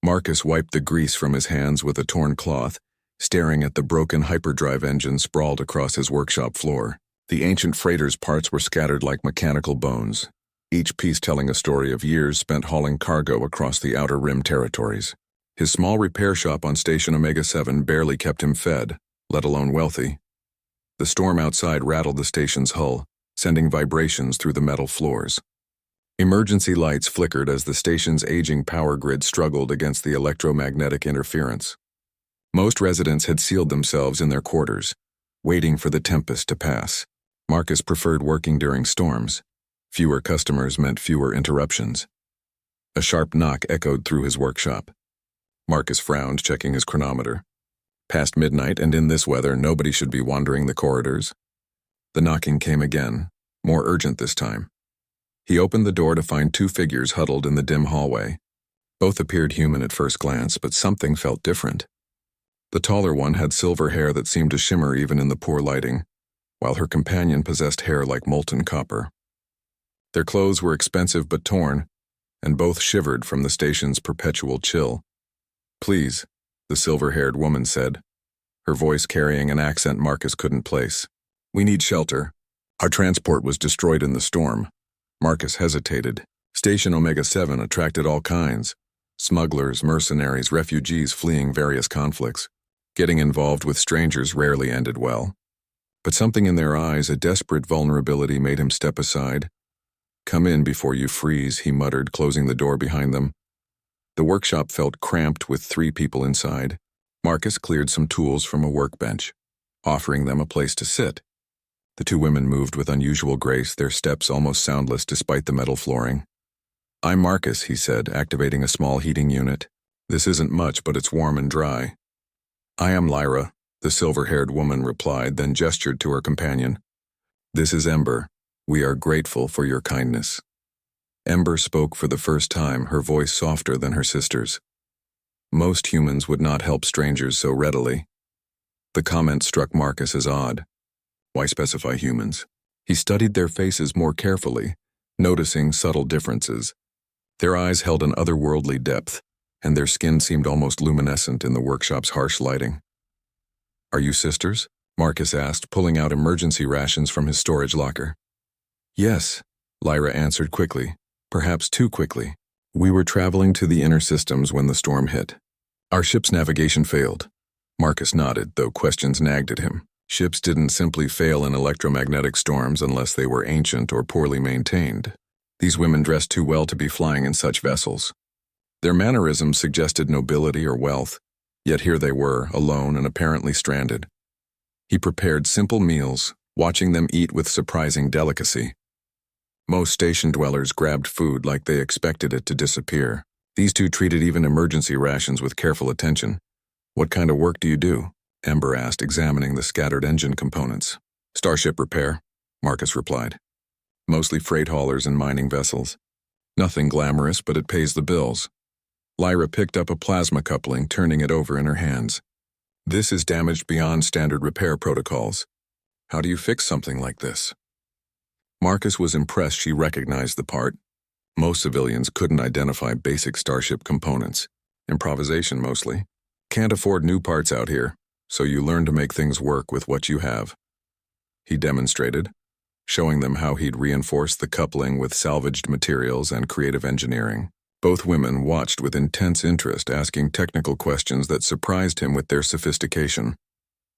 Marcus wiped the grease from his hands with a torn cloth, staring at the broken hyperdrive engine sprawled across his workshop floor. The ancient freighter's parts were scattered like mechanical bones, each piece telling a story of years spent hauling cargo across the Outer Rim territories. His small repair shop on Station Omega-7 barely kept him fed, let alone wealthy. The storm outside rattled the station's hull, sending vibrations through the metal floors. Emergency lights flickered as the station's aging power grid struggled against the electromagnetic interference. Most residents had sealed themselves in their quarters, waiting for the tempest to pass. Marcus preferred working during storms. Fewer customers meant fewer interruptions. A sharp knock echoed through his workshop. Marcus frowned, checking his chronometer. Past midnight, and in this weather, nobody should be wandering the corridors. The knocking came again, more urgent this time. He opened the door to find two figures huddled in the dim hallway. Both appeared human at first glance, but something felt different. The taller one had silver hair that seemed to shimmer even in the poor lighting, while her companion possessed hair like molten copper. Their clothes were expensive but torn, and both shivered from the station's perpetual chill. "Please," the silver-haired woman said, her voice carrying an accent Marcus couldn't place. "We need shelter. Our transport was destroyed in the storm." Marcus hesitated. Station Omega-7 attracted all kinds: smugglers, mercenaries, refugees fleeing various conflicts. Getting involved with strangers rarely ended well. But something in their eyes, a desperate vulnerability, made him step aside. "Come in before you freeze," he muttered, closing the door behind them. The workshop felt cramped with 3 people inside. Marcus cleared some tools from a workbench, offering them a place to sit. The 2 women moved with unusual grace, their steps almost soundless despite the metal flooring. "I'm Marcus," he said, activating a small heating unit. "This isn't much, but it's warm and dry." "I am Lyra," the silver-haired woman replied, then gestured to her companion. "This is Ember. We are grateful for your kindness." Ember spoke for the first time, her voice softer than her sister's. Most humans would not help strangers so readily. The comment struck Marcus as odd. Why specify humans? He studied their faces more carefully, noticing subtle differences. Their eyes held an otherworldly depth, and their skin seemed almost luminescent in the workshop's harsh lighting. "Are you sisters?" Marcus asked, pulling out emergency rations from his storage locker. "Yes," Lyra answered quickly, perhaps too quickly. "We were traveling to the inner systems when the storm hit. Our ship's navigation failed." Marcus nodded, though questions nagged at him. Ships didn't simply fail in electromagnetic storms unless they were ancient or poorly maintained. These women dressed too well to be flying in such vessels. Their mannerisms suggested nobility or wealth, yet here they were, alone and apparently stranded. He prepared simple meals, watching them eat with surprising delicacy. Most station dwellers grabbed food like they expected it to disappear. These 2 treated even emergency rations with careful attention. "What kind of work do you do?" Ember asked, examining the scattered engine components. "Starship repair," Marcus replied. "Mostly freight haulers and mining vessels. Nothing glamorous, but it pays the bills." Lyra picked up a plasma coupling, turning it over in her hands. "This is damaged beyond standard repair protocols. How do you fix something like this?" Marcus was impressed she recognized the part. Most civilians couldn't identify basic Starship components. Improvisation mostly. "Can't afford new parts out here, so you learn to make things work with what you have." He demonstrated, showing them how he'd reinforced the coupling with salvaged materials and creative engineering. Both women watched with intense interest, asking technical questions that surprised him with their sophistication.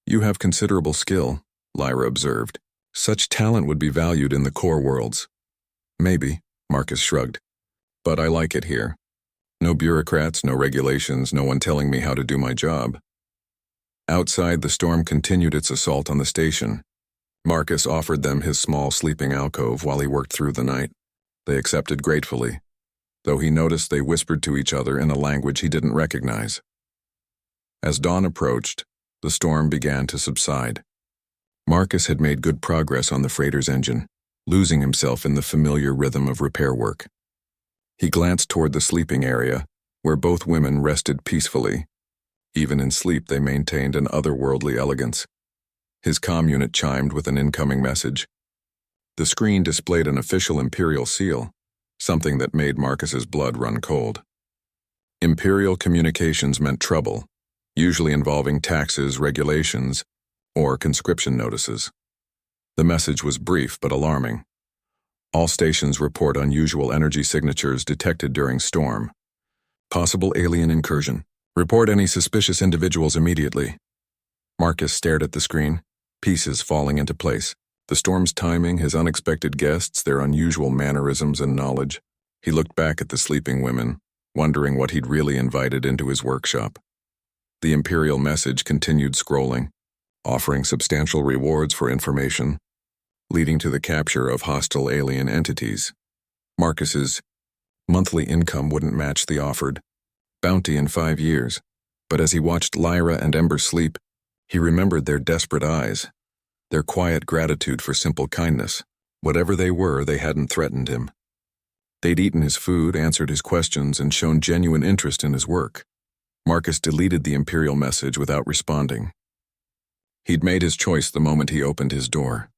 "You have considerable skill," Lyra observed. "Such talent would be valued in the core worlds." "Maybe," Marcus shrugged. "But I like it here. No bureaucrats, no regulations, no one telling me how to do my job." Outside, the storm continued its assault on the station. Marcus offered them his small sleeping alcove while he worked through the night. They accepted gratefully, though he noticed they whispered to each other in a language he didn't recognize. As dawn approached, the storm began to subside. Marcus had made good progress on the freighter's engine, losing himself in the familiar rhythm of repair work. He glanced toward the sleeping area, where both women rested peacefully. Even in sleep, they maintained an otherworldly elegance. His comm unit chimed with an incoming message. The screen displayed an official Imperial seal, something that made Marcus's blood run cold. Imperial communications meant trouble, usually involving taxes, regulations, or conscription notices. The message was brief but alarming. All stations report unusual energy signatures detected during storm. Possible alien incursion. Report any suspicious individuals immediately. Marcus stared at the screen, pieces falling into place. The storm's timing, his unexpected guests, their unusual mannerisms and knowledge. He looked back at the sleeping women, wondering what he'd really invited into his workshop. The Imperial message continued scrolling, offering substantial rewards for information, leading to the capture of hostile alien entities. Marcus's monthly income wouldn't match the offered bounty in 5 years, but as he watched Lyra and Ember sleep, he remembered their desperate eyes, their quiet gratitude for simple kindness. Whatever they were, they hadn't threatened him. They'd eaten his food, answered his questions, and shown genuine interest in his work. Marcus deleted the Imperial message without responding. He'd made his choice the moment he opened his door.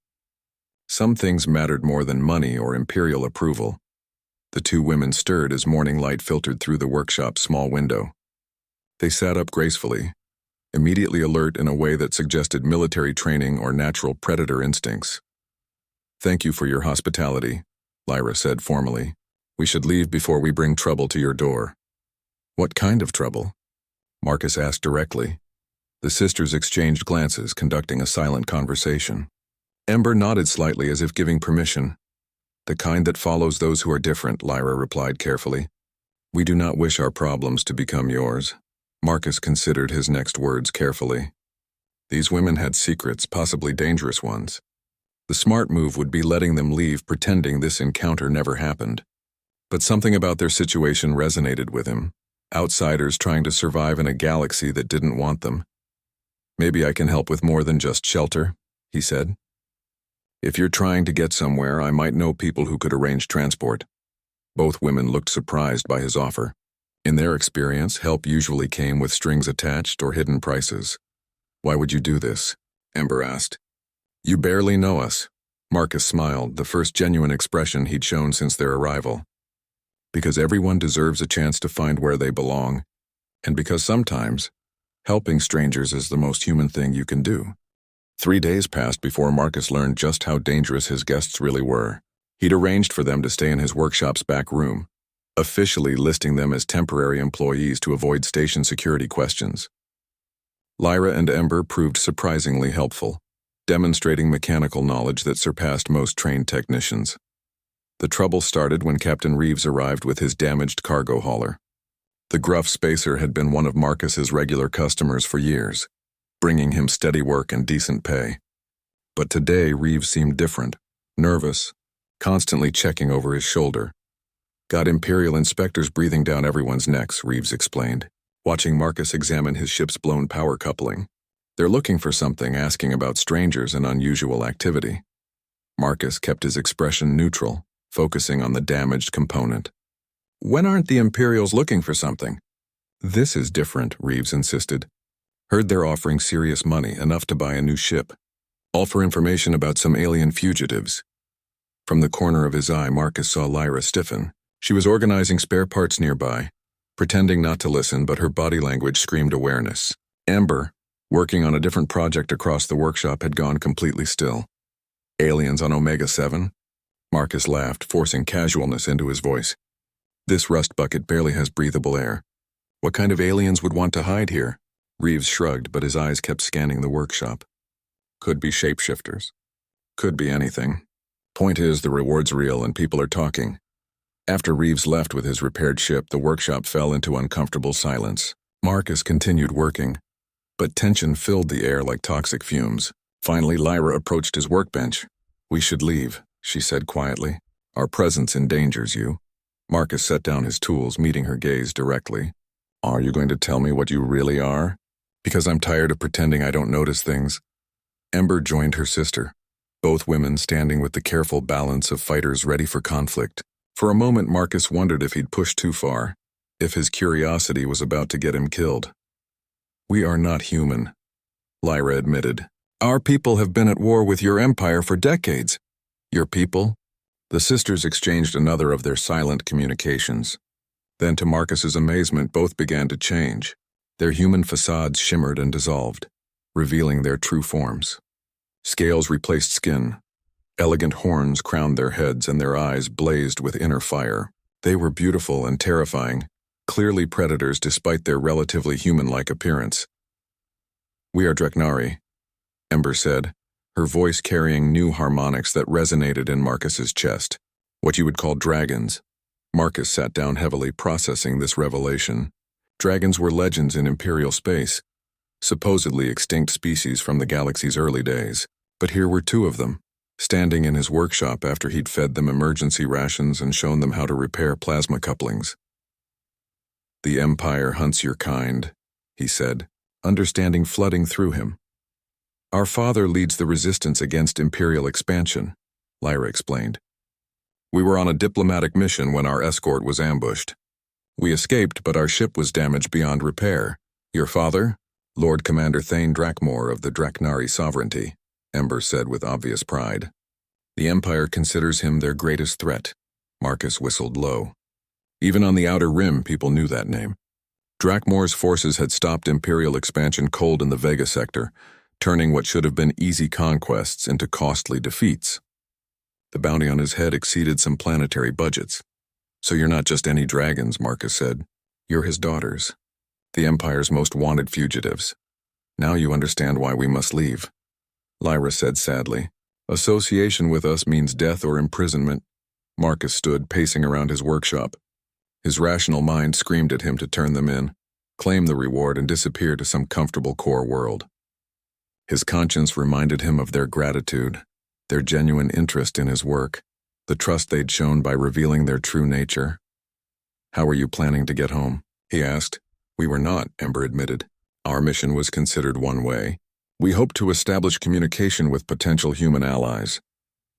Some things mattered more than money or Imperial approval. The two women stirred as morning light filtered through the workshop's small window. They sat up gracefully, immediately alert in a way that suggested military training or natural predator instincts. "Thank you for your hospitality," Lyra said formally. "We should leave before we bring trouble to your door." "What kind of trouble?" Marcus asked directly. The sisters exchanged glances, conducting a silent conversation. Ember nodded slightly as if giving permission. "The kind that follows those who are different," Lyra replied carefully. "We do not wish our problems to become yours." Marcus considered his next words carefully. These women had secrets, possibly dangerous ones. The smart move would be letting them leave, pretending this encounter never happened. But something about their situation resonated with him. Outsiders trying to survive in a galaxy that didn't want them. "Maybe I can help with more than just shelter," he said. "If you're trying to get somewhere, I might know people who could arrange transport." Both women looked surprised by his offer. In their experience, help usually came with strings attached or hidden prices. "Why would you do this?" Ember asked. "You barely know us." Marcus smiled, the first genuine expression he'd shown since their arrival. "Because everyone deserves a chance to find where they belong, and because sometimes, helping strangers is the most human thing you can do." 3 days passed before Marcus learned just how dangerous his guests really were. He'd arranged for them to stay in his workshop's back room, officially listing them as temporary employees to avoid station security questions. Lyra and Ember proved surprisingly helpful, demonstrating mechanical knowledge that surpassed most trained technicians. The trouble started when Captain Reeves arrived with his damaged cargo hauler. The gruff spacer had been one of Marcus's regular customers for years, bringing him steady work and decent pay. But today Reeves seemed different, nervous, constantly checking over his shoulder. "Got Imperial inspectors breathing down everyone's necks," Reeves explained, watching Marcus examine his ship's blown power coupling. "They're looking for something, asking about strangers and unusual activity." Marcus kept his expression neutral, focusing on the damaged component. "When aren't the Imperials looking for something?" "This is different," Reeves insisted. "Heard they're offering serious money, enough to buy a new ship. All for information about some alien fugitives." From the corner of his eye, Marcus saw Lyra stiffen. She was organizing spare parts nearby, pretending not to listen, but her body language screamed awareness. Ember, working on a different project across the workshop, had gone completely still. "Aliens on Omega 7? Marcus laughed, forcing casualness into his voice. "This rust bucket barely has breathable air. What kind of aliens would want to hide here?" Reeves shrugged, but his eyes kept scanning the workshop. "Could be shapeshifters. Could be anything. Point is, the reward's real and people are talking." After Reeves left with his repaired ship, the workshop fell into uncomfortable silence. Marcus continued working, but tension filled the air like toxic fumes. Finally, Lyra approached his workbench. "We should leave," she said quietly. "Our presence endangers you." Marcus set down his tools, meeting her gaze directly. "Are you going to tell me what you really are? Because I'm tired of pretending I don't notice things." Ember joined her sister, both women standing with the careful balance of fighters ready for conflict. For a moment, Marcus wondered if he'd pushed too far, if his curiosity was about to get him killed. "We are not human," Lyra admitted. "Our people have been at war with your empire for decades." "Your people?" The sisters exchanged another of their silent communications. Then, to Marcus's amazement, both began to change. Their human facades shimmered and dissolved, revealing their true forms. Scales replaced skin. Elegant horns crowned their heads, and their eyes blazed with inner fire. They were beautiful and terrifying, clearly predators despite their relatively human-like appearance. "We are Dreknari," Ember said, her voice carrying new harmonics that resonated in Marcus's chest. "What you would call dragons." Marcus sat down heavily, processing this revelation. Dragons were legends in Imperial space, supposedly extinct species from the galaxy's early days. But here were two of them, standing in his workshop after he'd fed them emergency rations and shown them how to repair plasma couplings. "The Empire hunts your kind," he said, understanding flooding through him. "Our father leads the resistance against Imperial expansion," Lyra explained. "We were on a diplomatic mission when our escort was ambushed. We escaped, but our ship was damaged beyond repair. Your father? Lord Commander Thane Drakmor of the Dreknari Sovereignty," Ember said with obvious pride. "The Empire considers him their greatest threat." Marcus whistled low. Even on the Outer Rim, people knew that name. Drakmor's forces had stopped Imperial expansion cold in the Vega sector, turning what should have been easy conquests into costly defeats. The bounty on his head exceeded some planetary budgets. "So you're not just any dragons," Marcus said. "You're his daughters, the Empire's most wanted fugitives. Now you understand why we must leave," Lyra said sadly. "Association with us means death or imprisonment." Marcus stood, pacing around his workshop. His rational mind screamed at him to turn them in, claim the reward, and disappear to some comfortable core world. His conscience reminded him of their gratitude, their genuine interest in his work, the trust they'd shown by revealing their true nature. "How are you planning to get home?" he asked. "We were not," Ember admitted. "Our mission was considered one way. We hoped to establish communication with potential human allies,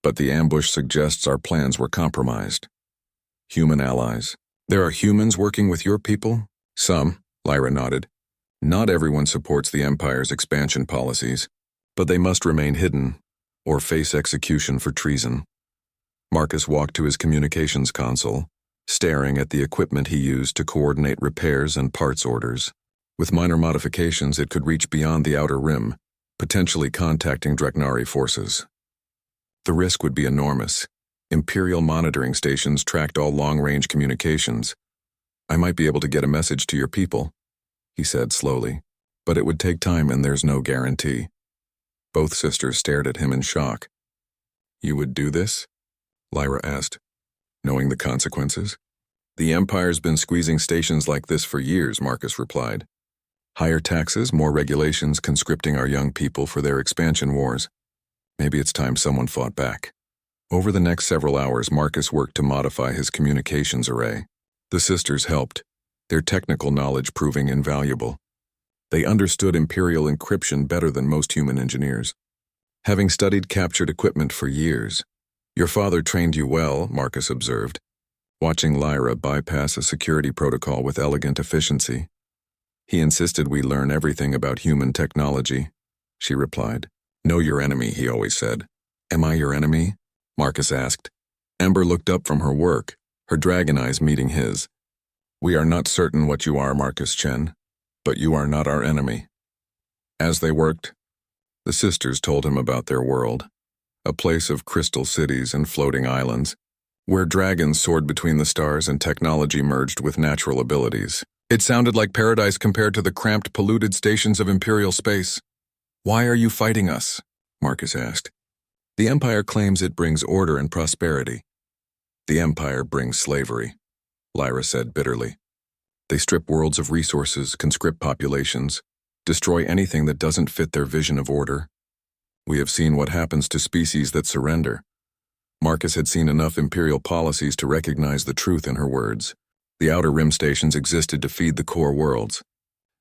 but the ambush suggests our plans were compromised." "Human allies? There are humans working with your people?" "Some," Lyra nodded. "Not everyone supports the Empire's expansion policies, but they must remain hidden or face execution for treason." Marcus walked to his communications console, staring at the equipment he used to coordinate repairs and parts orders. With minor modifications, it could reach beyond the Outer Rim, potentially contacting Dreknari forces. The risk would be enormous. Imperial monitoring stations tracked all long-range communications. "I might be able to get a message to your people," he said slowly, "but it would take time and there's no guarantee." Both sisters stared at him in shock. "You would do this?" Lyra asked, "knowing the consequences?" "The Empire's been squeezing stations like this for years," Marcus replied. "Higher taxes, more regulations conscripting our young people for their expansion wars. Maybe it's time someone fought back." Over the next several hours, Marcus worked to modify his communications array. The sisters helped, their technical knowledge proving invaluable. They understood Imperial encryption better than most human engineers, having studied captured equipment for years. "Your father trained you well," Marcus observed, watching Lyra bypass a security protocol with elegant efficiency. "He insisted we learn everything about human technology," she replied. "Know your enemy," he always said. "Am I your enemy?" Marcus asked. Ember looked up from her work, her dragon eyes meeting his. "We are not certain what you are, Marcus Chen, but you are not our enemy." As they worked, the sisters told him about their world, a place of crystal cities and floating islands, where dragons soared between the stars and technology merged with natural abilities. "It sounded like paradise compared to the cramped, polluted stations of Imperial space." "Why are you fighting us?" Marcus asked. "The Empire claims it brings order and prosperity." "The Empire brings slavery," Lyra said bitterly. "They strip worlds of resources, conscript populations, destroy anything that doesn't fit their vision of order. We have seen what happens to species that surrender." Marcus had seen enough Imperial policies to recognize the truth in her words. The Outer Rim stations existed to feed the core worlds,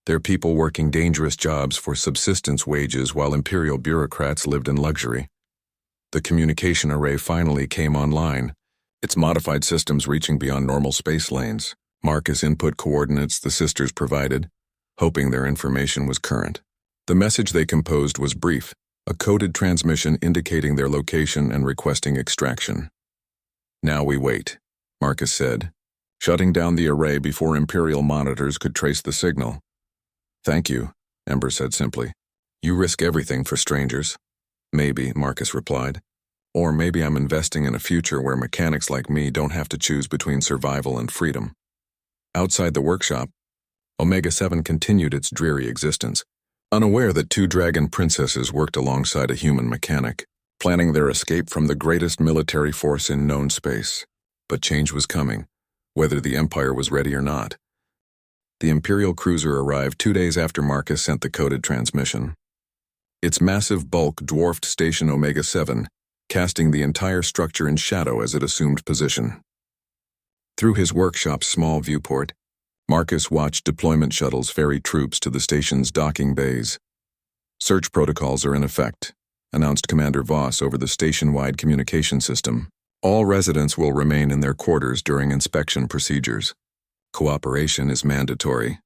their people working dangerous jobs for subsistence wages while Imperial bureaucrats lived in luxury. The communication array finally came online, its modified systems reaching beyond normal space lanes. Marcus input coordinates the sisters provided, hoping their information was current. The message they composed was brief, a coded transmission indicating their location and requesting extraction. "Now we wait," Marcus said, shutting down the array before Imperial monitors could trace the signal. "Thank you," Ember said simply. "You risk everything for strangers." "Maybe," Marcus replied. "Or maybe I'm investing in a future where mechanics like me don't have to choose between survival and freedom." Outside the workshop, Omega-7 continued its dreary existence, unaware that two dragon princesses worked alongside a human mechanic, planning their escape from the greatest military force in known space. But change was coming, whether the Empire was ready or not. The Imperial cruiser arrived 2 days after Marcus sent the coded transmission. Its massive bulk dwarfed Station Omega-7, casting the entire structure in shadow as it assumed position. Through his workshop's small viewport, Marcus watched deployment shuttles ferry troops to the station's docking bays. "Search protocols are in effect," announced Commander Voss over the station-wide communication system. "All residents will remain in their quarters during inspection procedures. Cooperation is mandatory."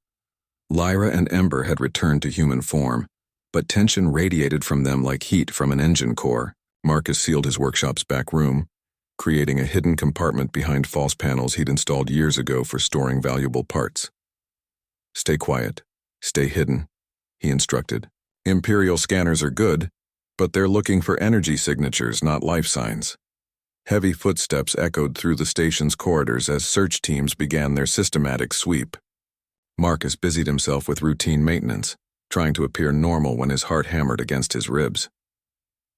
Lyra and Ember had returned to human form, but tension radiated from them like heat from an engine core. Marcus sealed his workshop's back room, creating a hidden compartment behind false panels he'd installed years ago for storing valuable parts. "Stay quiet. Stay hidden," he instructed. "Imperial scanners are good, but they're looking for energy signatures, not life signs." Heavy footsteps echoed through the station's corridors as search teams began their systematic sweep. Marcus busied himself with routine maintenance, trying to appear normal when his heart hammered against his ribs.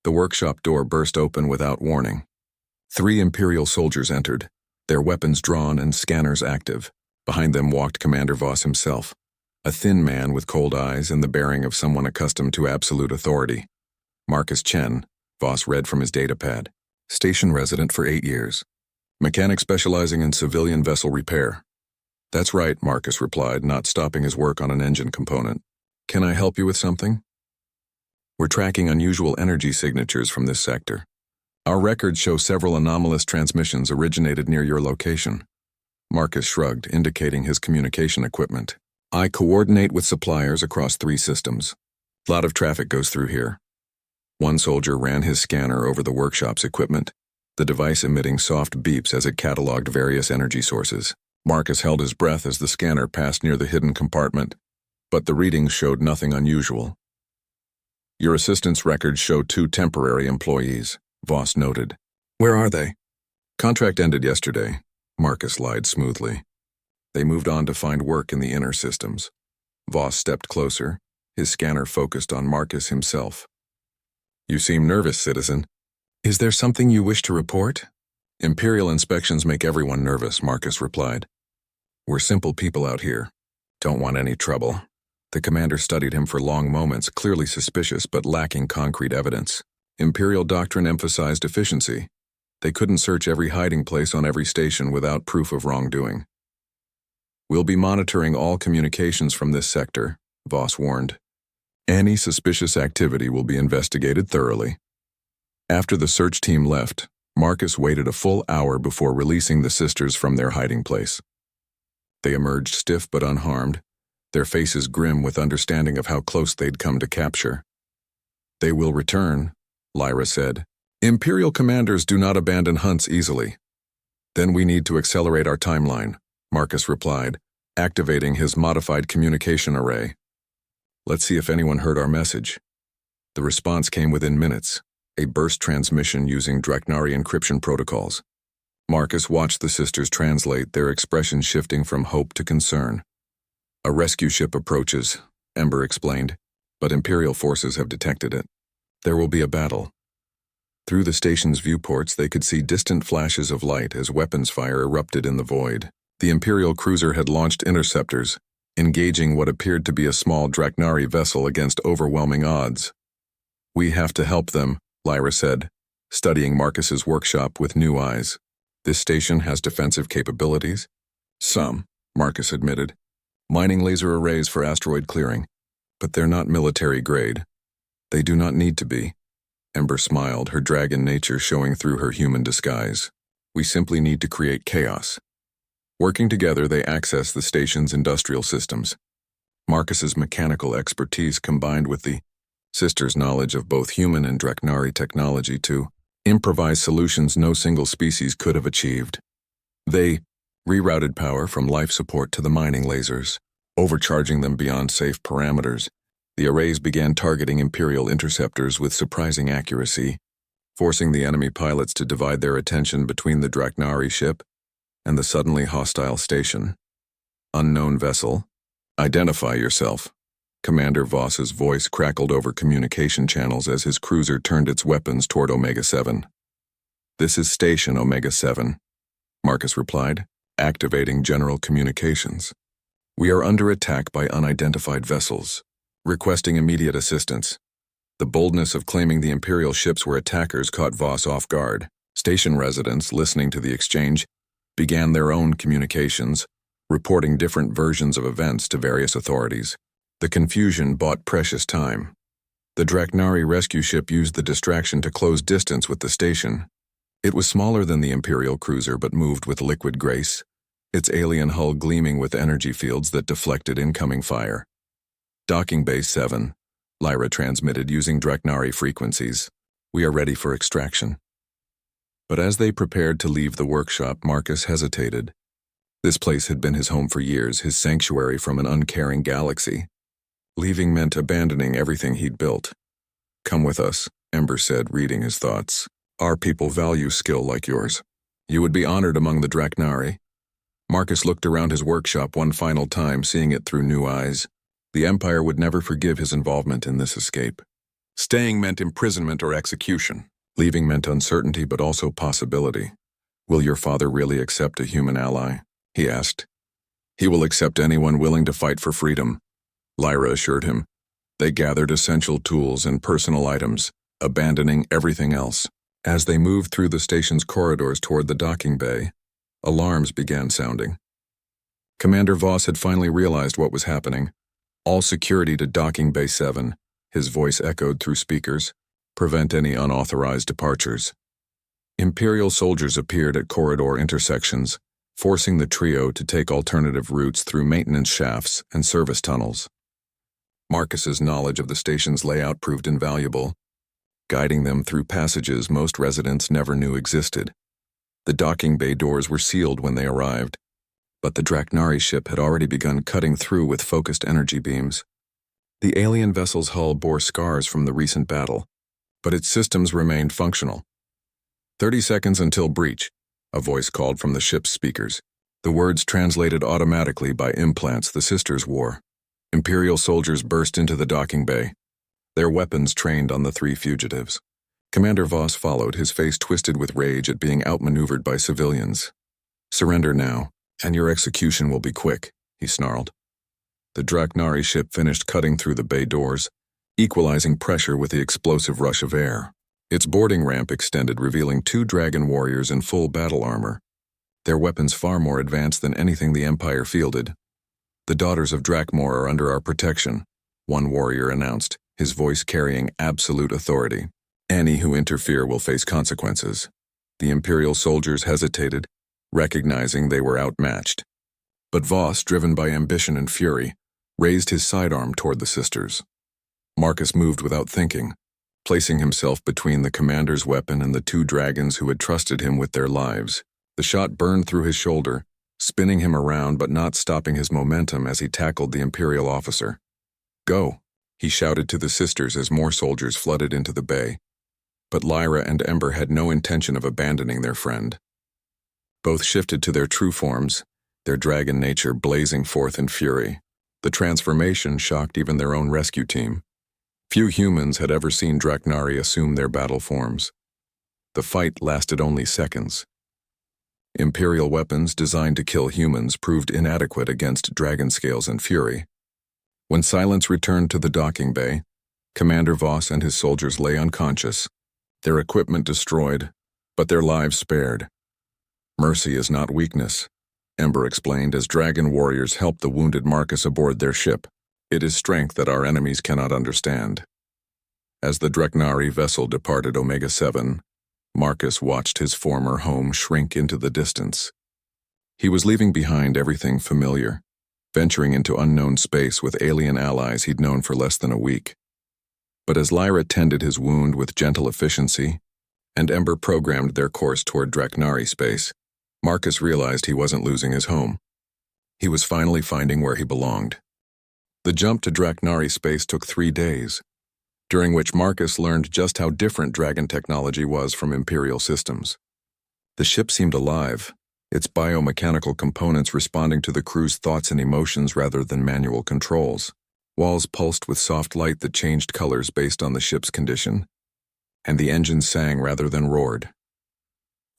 The workshop door burst open without warning. 3 Imperial soldiers entered, their weapons drawn and scanners active. Behind them walked Commander Voss himself, a thin man with cold eyes and the bearing of someone accustomed to absolute authority. Marcus Chen, Voss read from his datapad. "Station resident for 8 years. Mechanic specializing in civilian vessel repair." "That's right," Marcus replied, not stopping his work on an engine component. "Can I help you with something?" "We're tracking unusual energy signatures from this sector. Our records show several anomalous transmissions originated near your location." Marcus shrugged, indicating his communication equipment. "I coordinate with suppliers across 3 systems. A lot of traffic goes through here." One soldier ran his scanner over the workshop's equipment, the device emitting soft beeps as it cataloged various energy sources. Marcus held his breath as the scanner passed near the hidden compartment, but the readings showed nothing unusual. "Your assistant's records show 2 temporary employees," Voss noted. "Where are they?" "Contract ended yesterday," Marcus lied smoothly. "They moved on to find work in the inner systems." Voss stepped closer, his scanner focused on Marcus himself. "You seem nervous, citizen. Is there something you wish to report?" "Imperial inspections make everyone nervous," Marcus replied. "We're simple people out here. Don't want any trouble." The commander studied him for long moments, clearly suspicious but lacking concrete evidence. Imperial doctrine emphasized efficiency. They couldn't search every hiding place on every station without proof of wrongdoing. "We'll be monitoring all communications from this sector," Voss warned. "Any suspicious activity will be investigated thoroughly." After the search team left, Marcus waited a full hour before releasing the sisters from their hiding place. They emerged stiff but unharmed, their faces grim with understanding of how close they'd come to capture. "They will return," Lyra said. "Imperial commanders do not abandon hunts easily." "Then we need to accelerate our timeline," Marcus replied, activating his modified communication array. "Let's see if anyone heard our message." The response came within minutes, a burst transmission using Draknari encryption protocols. Marcus watched the sisters translate, their expressions shifting from hope to concern. "A rescue ship approaches," Ember explained, "but Imperial forces have detected it. There will be a battle." Through the station's viewports, they could see distant flashes of light as weapons fire erupted in the void. The Imperial cruiser had launched interceptors, engaging what appeared to be a small Draknari vessel against overwhelming odds. "We have to help them," Lyra said, studying Marcus's workshop with new eyes. "This station has defensive capabilities?" "Some," Marcus admitted. "Mining laser arrays for asteroid clearing, but they're not military grade." "They do not need to be." Ember smiled, her dragon nature showing through her human disguise. "We simply need to create chaos." Working together, they access the station's industrial systems. Marcus's mechanical expertise combined with the sisters' knowledge of both human and Draknari technology to improvise solutions no single species could have achieved. They rerouted power from life support to the mining lasers, overcharging them beyond safe parameters. The arrays began targeting Imperial interceptors with surprising accuracy, forcing the enemy pilots to divide their attention between the Draknari ship and the suddenly hostile station. Unknown vessel, identify yourself. Commander Voss's voice crackled over communication channels as his cruiser turned its weapons toward Omega-7. This is Station Omega-7, Marcus replied, activating general communications. We are under attack by unidentified vessels, requesting immediate assistance. The boldness of claiming the Imperial ships were attackers caught Voss off guard. Station residents, listening to the exchange, began their own communications, reporting different versions of events to various authorities. The confusion bought precious time. The Draknari rescue ship used the distraction to close distance with the station. It was smaller than the Imperial cruiser but moved with liquid grace, its alien hull gleaming with energy fields that deflected incoming fire. Docking Base 7, Lyra transmitted using Draknari frequencies. We are ready for extraction. But as they prepared to leave the workshop, Marcus hesitated. This place had been his home for years, his sanctuary from an uncaring galaxy. Leaving meant abandoning everything he'd built. Come with us, Ember said, reading his thoughts. Our people value skill like yours. You would be honored among the Draknari. Marcus looked around his workshop one final time, seeing it through new eyes. The Empire would never forgive his involvement in this escape. Staying meant imprisonment or execution. Leaving meant uncertainty but also possibility. Will your father really accept a human ally? He asked. He will accept anyone willing to fight for freedom, Lyra assured him. They gathered essential tools and personal items, abandoning everything else. As they moved through the station's corridors toward the docking bay, alarms began sounding. Commander Voss had finally realized what was happening. All security to Docking Bay 7, his voice echoed through speakers. Prevent any unauthorized departures. Imperial soldiers appeared at corridor intersections, forcing the trio to take alternative routes through maintenance shafts and service tunnels. Marcus's knowledge of the station's layout proved invaluable, guiding them through passages most residents never knew existed. The docking bay doors were sealed when they arrived, but the Draknari ship had already begun cutting through with focused energy beams. The alien vessel's hull bore scars from the recent battle, but its systems remained functional. 30 seconds until breach, a voice called from the ship's speakers. The words translated automatically by implants the sisters wore. Imperial soldiers burst into the docking bay, their weapons trained on the three fugitives. Commander Voss followed, his face twisted with rage at being outmaneuvered by civilians. Surrender now, and your execution will be quick, he snarled. The Draknari ship finished cutting through the bay doors, equalizing pressure with the explosive rush of air. Its boarding ramp extended, revealing 2 dragon warriors in full battle armor, their weapons far more advanced than anything the Empire fielded. The daughters of Drakmor are under our protection, one warrior announced, his voice carrying absolute authority. Any who interfere will face consequences. The Imperial soldiers hesitated, recognizing they were outmatched. But Voss, driven by ambition and fury, raised his sidearm toward the sisters. Marcus moved without thinking, placing himself between the commander's weapon and the 2 dragons who had trusted him with their lives. The shot burned through his shoulder, spinning him around but not stopping his momentum as he tackled the Imperial officer. Go, he shouted to the sisters as more soldiers flooded into the bay. But Lyra and Ember had no intention of abandoning their friend. Both shifted to their true forms, their dragon nature blazing forth in fury. The transformation shocked even their own rescue team. Few humans had ever seen Draknari assume their battle forms. The fight lasted only seconds. Imperial weapons designed to kill humans proved inadequate against dragon scales and fury. When silence returned to the docking bay, Commander Voss and his soldiers lay unconscious, their equipment destroyed, but their lives spared. Mercy is not weakness, Ember explained as dragon warriors helped the wounded Marcus aboard their ship. It is strength that our enemies cannot understand. As the Draknari vessel departed Omega-7, Marcus watched his former home shrink into the distance. He was leaving behind everything familiar, venturing into unknown space with alien allies he'd known for less than a week. But as Lyra tended his wound with gentle efficiency, and Ember programmed their course toward Draknari space, Marcus realized he wasn't losing his home. He was finally finding where he belonged. The jump to Draknari space took 3 days, during which Marcus learned just how different Dragon technology was from Imperial systems. The ship seemed alive, its biomechanical components responding to the crew's thoughts and emotions rather than manual controls. Walls pulsed with soft light that changed colors based on the ship's condition, and the engines sang rather than roared.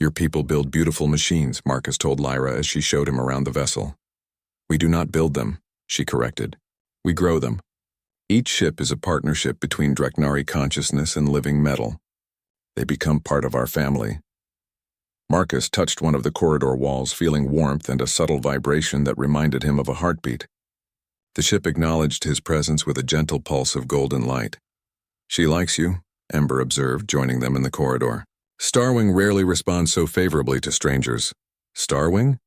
"Your people build beautiful machines," Marcus told Lyra as she showed him around the vessel. "We do not build them," she corrected. "We grow them. Each ship is a partnership between Draknari consciousness and living metal. They become part of our family." Marcus touched one of the corridor walls, feeling warmth and a subtle vibration that reminded him of a heartbeat. The ship acknowledged his presence with a gentle pulse of golden light. "She likes you," Ember observed, joining them in the corridor. "Starwing rarely responds so favorably to strangers." "Starwing?"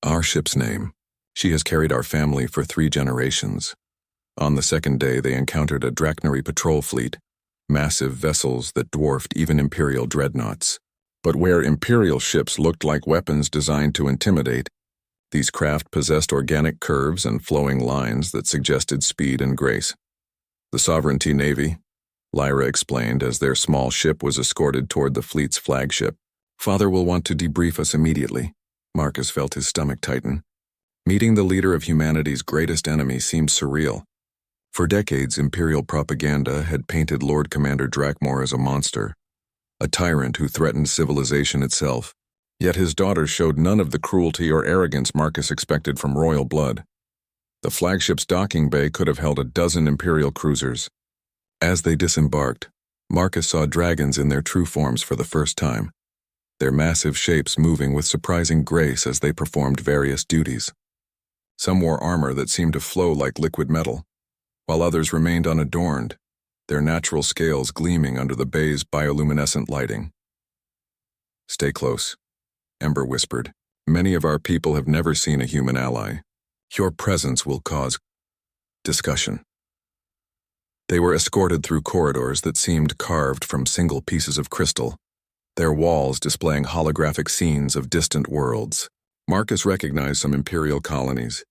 "Our ship's name. She has carried our family for 3 generations." On the second day, they encountered a Draknari patrol fleet, massive vessels that dwarfed even Imperial dreadnoughts. But where Imperial ships looked like weapons designed to intimidate, these craft possessed organic curves and flowing lines that suggested speed and grace. "The Sovereignty Navy," Lyra explained as their small ship was escorted toward the fleet's flagship. "Father will want to debrief us immediately." Marcus felt his stomach tighten. Meeting the leader of humanity's greatest enemy seemed surreal. For decades, Imperial propaganda had painted Lord Commander Drakmor as a monster, a tyrant who threatened civilization itself. Yet his daughter showed none of the cruelty or arrogance Marcus expected from royal blood. The flagship's docking bay could have held a dozen Imperial cruisers. As they disembarked, Marcus saw dragons in their true forms for the first time, their massive shapes moving with surprising grace as they performed various duties. Some wore armor that seemed to flow like liquid metal, while others remained unadorned, their natural scales gleaming under the bay's bioluminescent lighting. "Stay close," Ember whispered. "Many of our people have never seen a human ally. Your presence will cause discussion." They were escorted through corridors that seemed carved from single pieces of crystal, their walls displaying holographic scenes of distant worlds. Marcus recognized some Imperial colonies,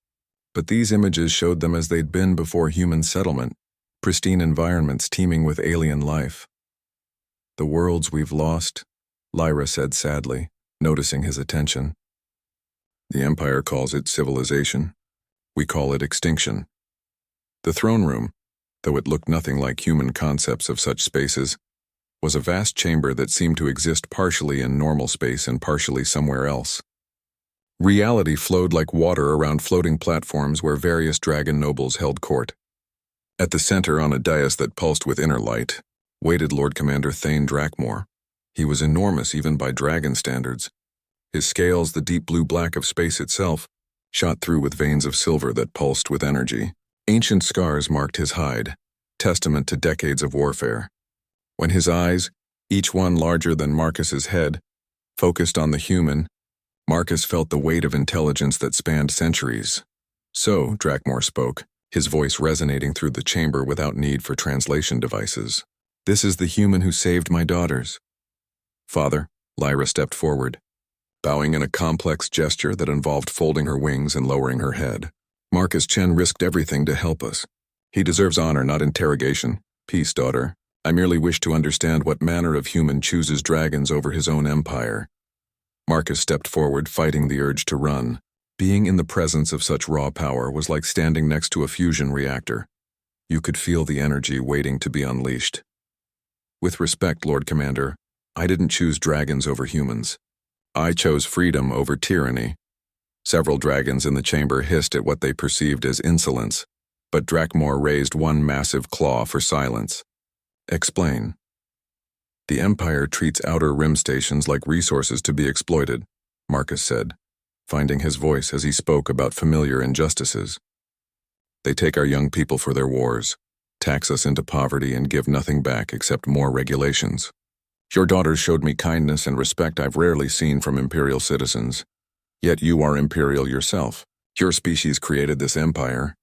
but these images showed them as they'd been before human settlement, pristine environments teeming with alien life. "The worlds we've lost," Lyra said sadly, noticing his attention. "The Empire calls it civilization. We call it extinction." The throne room, though it looked nothing like human concepts of such spaces, was a vast chamber that seemed to exist partially in normal space and partially somewhere else. Reality flowed like water around floating platforms where various dragon nobles held court. At the center, on a dais that pulsed with inner light, waited Lord Commander Thane Drakmor. He was enormous even by dragon standards. His scales, the deep blue-black of space itself, shot through with veins of silver that pulsed with energy. Ancient scars marked his hide, testament to decades of warfare. When his eyes, each one larger than Marcus's head, focused on the human, Marcus felt the weight of intelligence that spanned centuries. "So," Drakmor spoke, his voice resonating through the chamber without need for translation devices. "This is the human who saved my daughters." "Father," Lyra stepped forward, bowing in a complex gesture that involved folding her wings and lowering her head. "Marcus Chen risked everything to help us. He deserves honor, not interrogation. Peace, daughter. I merely wish to understand what manner of human chooses dragons over his own empire." Marcus stepped forward, fighting the urge to run. Being in the presence of such raw power was like standing next to a fusion reactor. You could feel the energy waiting to be unleashed. "With respect, Lord Commander, I didn't choose dragons over humans. I chose freedom over tyranny." Several dragons in the chamber hissed at what they perceived as insolence, but Drakmor raised one massive claw for silence. "Explain." "The Empire treats outer rim stations like resources to be exploited," Marcus said, finding his voice as he spoke about familiar injustices. "They take our young people for their wars, tax us into poverty, and give nothing back except more regulations. Your daughters showed me kindness and respect I've rarely seen from Imperial citizens. Yet you are Imperial yourself. Your species created this empire."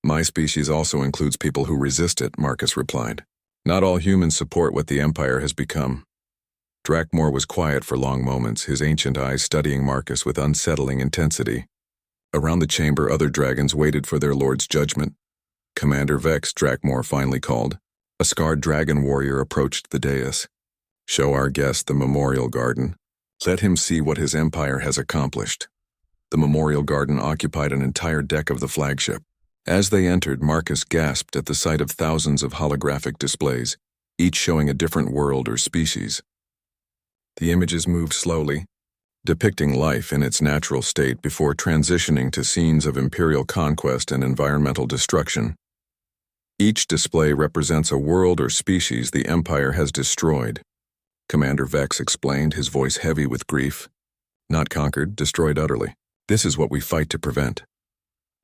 "My species also includes people who resist it," Marcus replied. "Not all humans support what the Empire has become." Drakmor was quiet for long moments, his ancient eyes studying Marcus with unsettling intensity. Around the chamber, other dragons waited for their lord's judgment. Commander Vex, Drakmor finally called. A scarred dragon warrior approached the dais. Show our guest the memorial garden. Let him see what his empire has accomplished. The memorial garden occupied an entire deck of the flagship. As they entered, Marcus gasped at the sight of thousands of holographic displays, each showing a different world or species. The images moved slowly, depicting life in its natural state before transitioning to scenes of imperial conquest and environmental destruction. Each display represents a world or species the Empire has destroyed. Commander Vex explained, his voice heavy with grief. Not conquered, destroyed utterly. This is what we fight to prevent.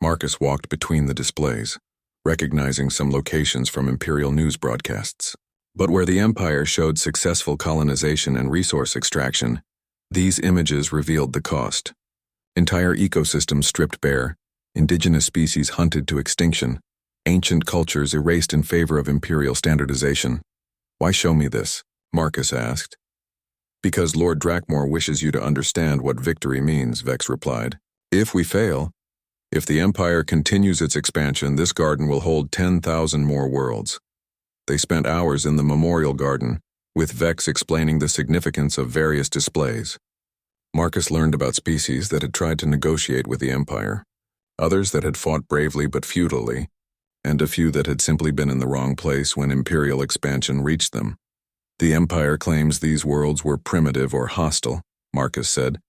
Marcus walked between the displays, recognizing some locations from Imperial news broadcasts. But where the Empire showed successful colonization and resource extraction, these images revealed the cost. Entire ecosystems stripped bare, indigenous species hunted to extinction, ancient cultures erased in favor of imperial standardization. Why show me this? Marcus asked. Because Lord Drakmor wishes you to understand what victory means, Vex replied. If we fail, if the Empire continues its expansion, this garden will hold 10,000 more worlds. They spent hours in the memorial garden, with Vex explaining the significance of various displays. Marcus learned about species that had tried to negotiate with the Empire, others that had fought bravely but futilely, and a few that had simply been in the wrong place when imperial expansion reached them. The Empire claims these worlds were primitive or hostile, Marcus said,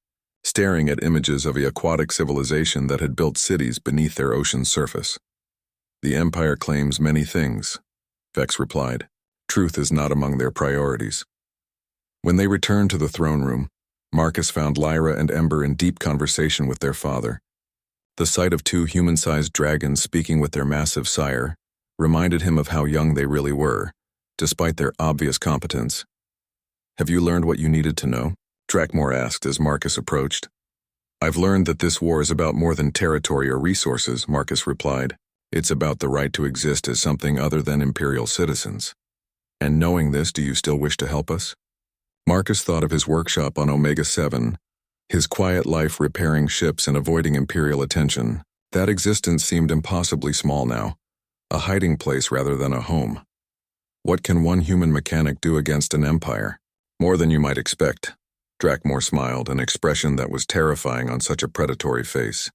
staring at images of an aquatic civilization that had built cities beneath their ocean surface. The Empire claims many things, Vex replied. Truth is not among their priorities. When they returned to the throne room, Marcus found Lyra and Ember in deep conversation with their father. The sight of two human-sized dragons speaking with their massive sire reminded him of how young they really were, despite their obvious competence. Have you learned what you needed to know? Drakmor asked as Marcus approached. I've learned that this war is about more than territory or resources, Marcus replied. It's about the right to exist as something other than imperial citizens. And knowing this, do you still wish to help us? Marcus thought of his workshop on Omega-7, his quiet life repairing ships and avoiding imperial attention. That existence seemed impossibly small now, a hiding place rather than a home. What can one human mechanic do against an empire? More than you might expect. Drakmor smiled, an expression that was terrifying on such a predatory face.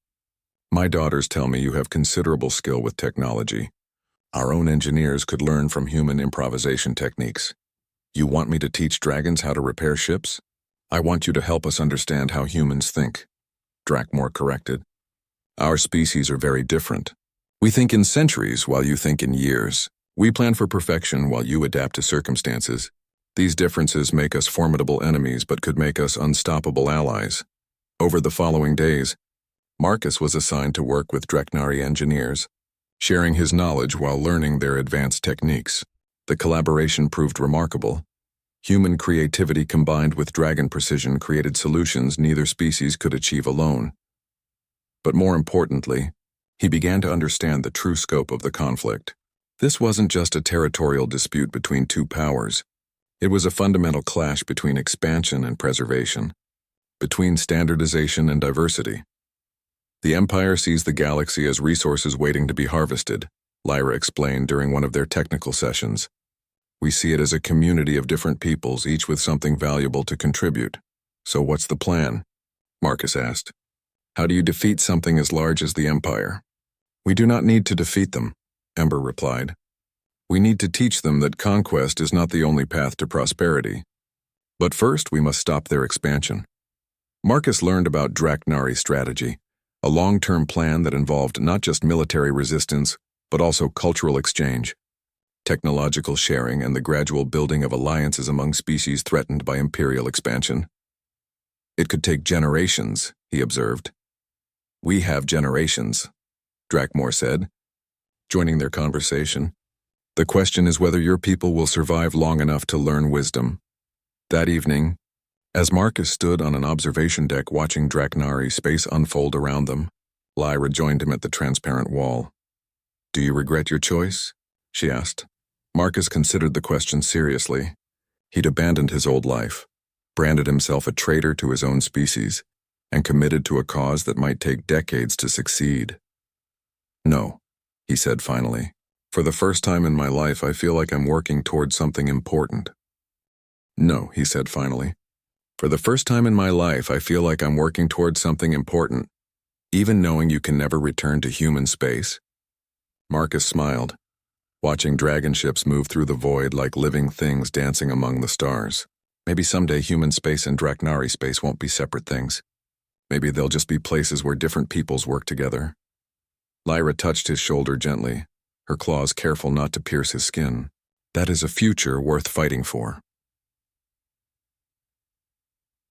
My daughters tell me you have considerable skill with technology. Our own engineers could learn from human improvisation techniques. You want me to teach dragons how to repair ships? I want you to help us understand how humans think, Drakmor corrected. Our species are very different. We think in centuries while you think in years. We plan for perfection while you adapt to circumstances. These differences make us formidable enemies but could make us unstoppable allies. Over the following days, Marcus was assigned to work with Draknari engineers, sharing his knowledge while learning their advanced techniques. The collaboration proved remarkable. Human creativity combined with dragon precision created solutions neither species could achieve alone. But more importantly, he began to understand the true scope of the conflict. This wasn't just a territorial dispute between two powers. It was a fundamental clash between expansion and preservation, between standardization and diversity. The Empire sees the galaxy as resources waiting to be harvested, Lyra explained during one of their technical sessions. We see it as a community of different peoples, each with something valuable to contribute. So what's the plan? Marcus asked. How do you defeat something as large as the Empire? We do not need to defeat them, Ember replied. We need to teach them that conquest is not the only path to prosperity. But first, we must stop their expansion. Marcus learned about Draknari strategy, a long-term plan that involved not just military resistance, but also cultural exchange, technological sharing, and the gradual building of alliances among species threatened by imperial expansion. It could take generations, he observed. We have generations, Drakmor said, joining their conversation. The question is whether your people will survive long enough to learn wisdom. That evening, as Marcus stood on an observation deck watching Draknari space unfold around them, Lyra joined him at the transparent wall. Do you regret your choice? She asked. Marcus considered the question seriously. He'd abandoned his old life, branded himself a traitor to his own species, and committed to a cause that might take decades to succeed. "No," he said finally. "For the first time in my life, I feel like I'm working towards something important." "No," he said finally. "For the first time in my life, I feel like I'm working towards something important, even knowing you can never return to human space." Marcus smiled, watching dragon ships move through the void like living things dancing among the stars. Maybe someday human space and Draknari space won't be separate things. Maybe they'll just be places where different peoples work together. Lyra touched his shoulder gently, her claws careful not to pierce his skin. That is a future worth fighting for.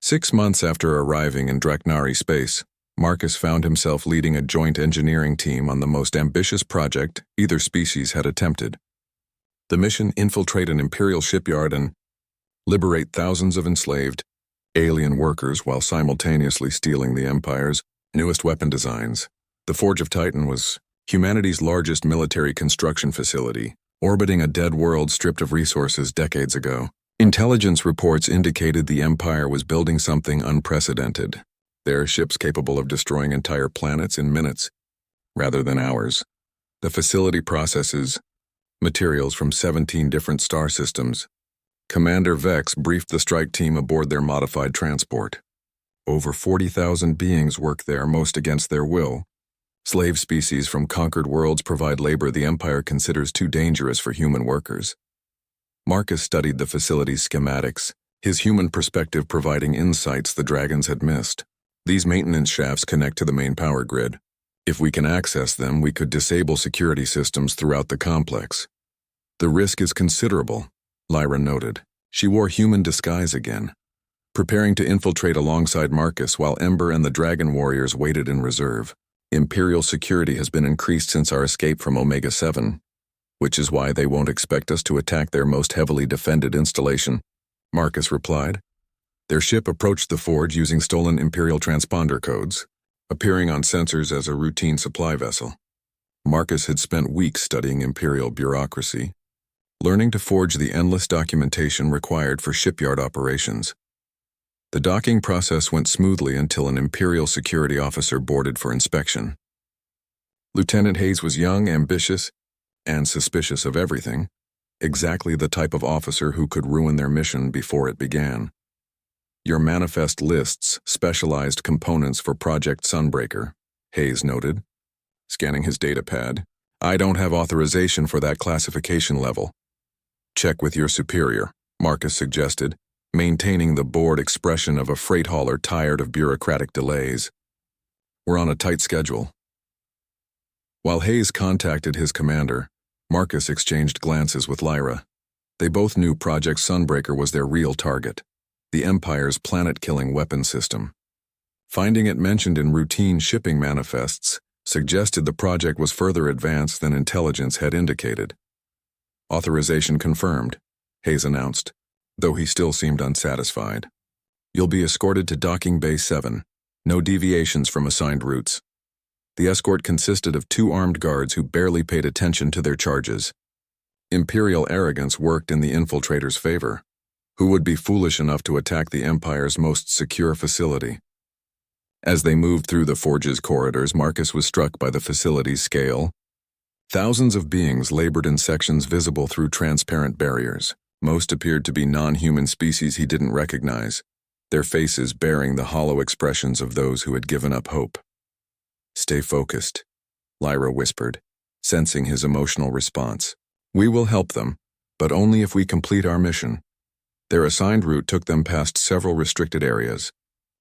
6 months after arriving in Draknari space, Marcus found himself leading a joint engineering team on the most ambitious project either species had attempted. The mission: infiltrate an Imperial shipyard and liberate thousands of enslaved alien workers while simultaneously stealing the Empire's newest weapon designs. The Forge of Titan was humanity's largest military construction facility, orbiting a dead world stripped of resources decades ago. Intelligence reports indicated the Empire was building something unprecedented. There are ships capable of destroying entire planets in minutes, rather than hours. The facility processes materials from 17 different star systems. Commander Vex briefed the strike team aboard their modified transport. Over 40,000 beings work there, most against their will. Slave species from conquered worlds provide labor the Empire considers too dangerous for human workers. Marcus studied the facility's schematics, his human perspective providing insights the dragons had missed. These maintenance shafts connect to the main power grid. If we can access them, we could disable security systems throughout the complex. The risk is considerable, Lyra noted. She wore human disguise again, preparing to infiltrate alongside Marcus while Ember and the Dragon Warriors waited in reserve. Imperial security has been increased since our escape from Omega 7, which is why they won't expect us to attack their most heavily defended installation, Marcus replied. Their ship approached the forge using stolen Imperial transponder codes, appearing on sensors as a routine supply vessel. Marcus had spent weeks studying Imperial bureaucracy, learning to forge the endless documentation required for shipyard operations. The docking process went smoothly until an Imperial security officer boarded for inspection. Lieutenant Hayes was young, ambitious, and suspicious of everything, exactly the type of officer who could ruin their mission before it began. Your manifest lists specialized components for Project Sunbreaker, Hayes noted, scanning his datapad. I don't have authorization for that classification level. Check with your superior, Marcus suggested, maintaining the bored expression of a freight hauler tired of bureaucratic delays. We're on a tight schedule. While Hayes contacted his commander, Marcus exchanged glances with Lyra. They both knew Project Sunbreaker was their real target, the Empire's planet-killing weapon system. Finding it mentioned in routine shipping manifests suggested the project was further advanced than intelligence had indicated. Authorization confirmed, Hayes announced, though he still seemed unsatisfied. You'll be escorted to Docking Bay 7. No deviations from assigned routes. The escort consisted of 2 armed guards who barely paid attention to their charges. Imperial arrogance worked in the infiltrators' favor. Who would be foolish enough to attack the Empire's most secure facility? As they moved through the forge's corridors, Marcus was struck by the facility's scale. Thousands of beings labored in sections visible through transparent barriers. Most appeared to be non-human species he didn't recognize, their faces bearing the hollow expressions of those who had given up hope. Stay focused, Lyra whispered, sensing his emotional response. We will help them, but only if we complete our mission. Their assigned route took them past several restricted areas,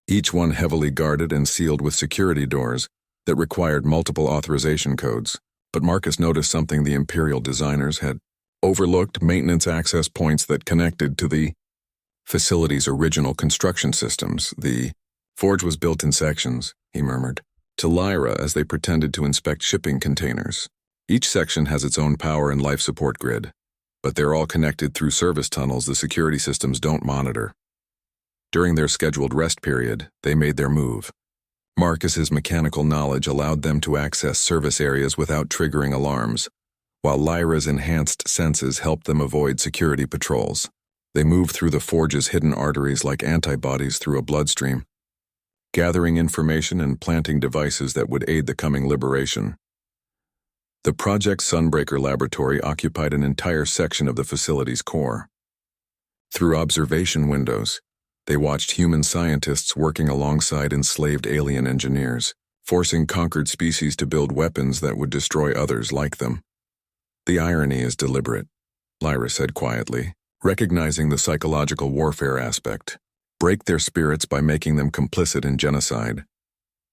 each one heavily guarded and sealed with security doors that required multiple authorization codes. But Marcus noticed something the Imperial designers had overlooked: maintenance access points that connected to the facility's original construction systems. The forge was built in sections, he murmured, to Lyra as they pretended to inspect shipping containers. Each section has its own power and life support grid, but they're all connected through service tunnels the security systems don't monitor. During their scheduled rest period, they made their move. Marcus's mechanical knowledge allowed them to access service areas without triggering alarms, while Lyra's enhanced senses helped them avoid security patrols. They moved through the forge's hidden arteries like antibodies through a bloodstream, gathering information and planting devices that would aid the coming liberation. The Project Sunbreaker laboratory occupied an entire section of the facility's core. Through observation windows, they watched human scientists working alongside enslaved alien engineers, forcing conquered species to build weapons that would destroy others like them. The irony is deliberate, Lyra said quietly, recognizing the psychological warfare aspect. Break their spirits by making them complicit in genocide.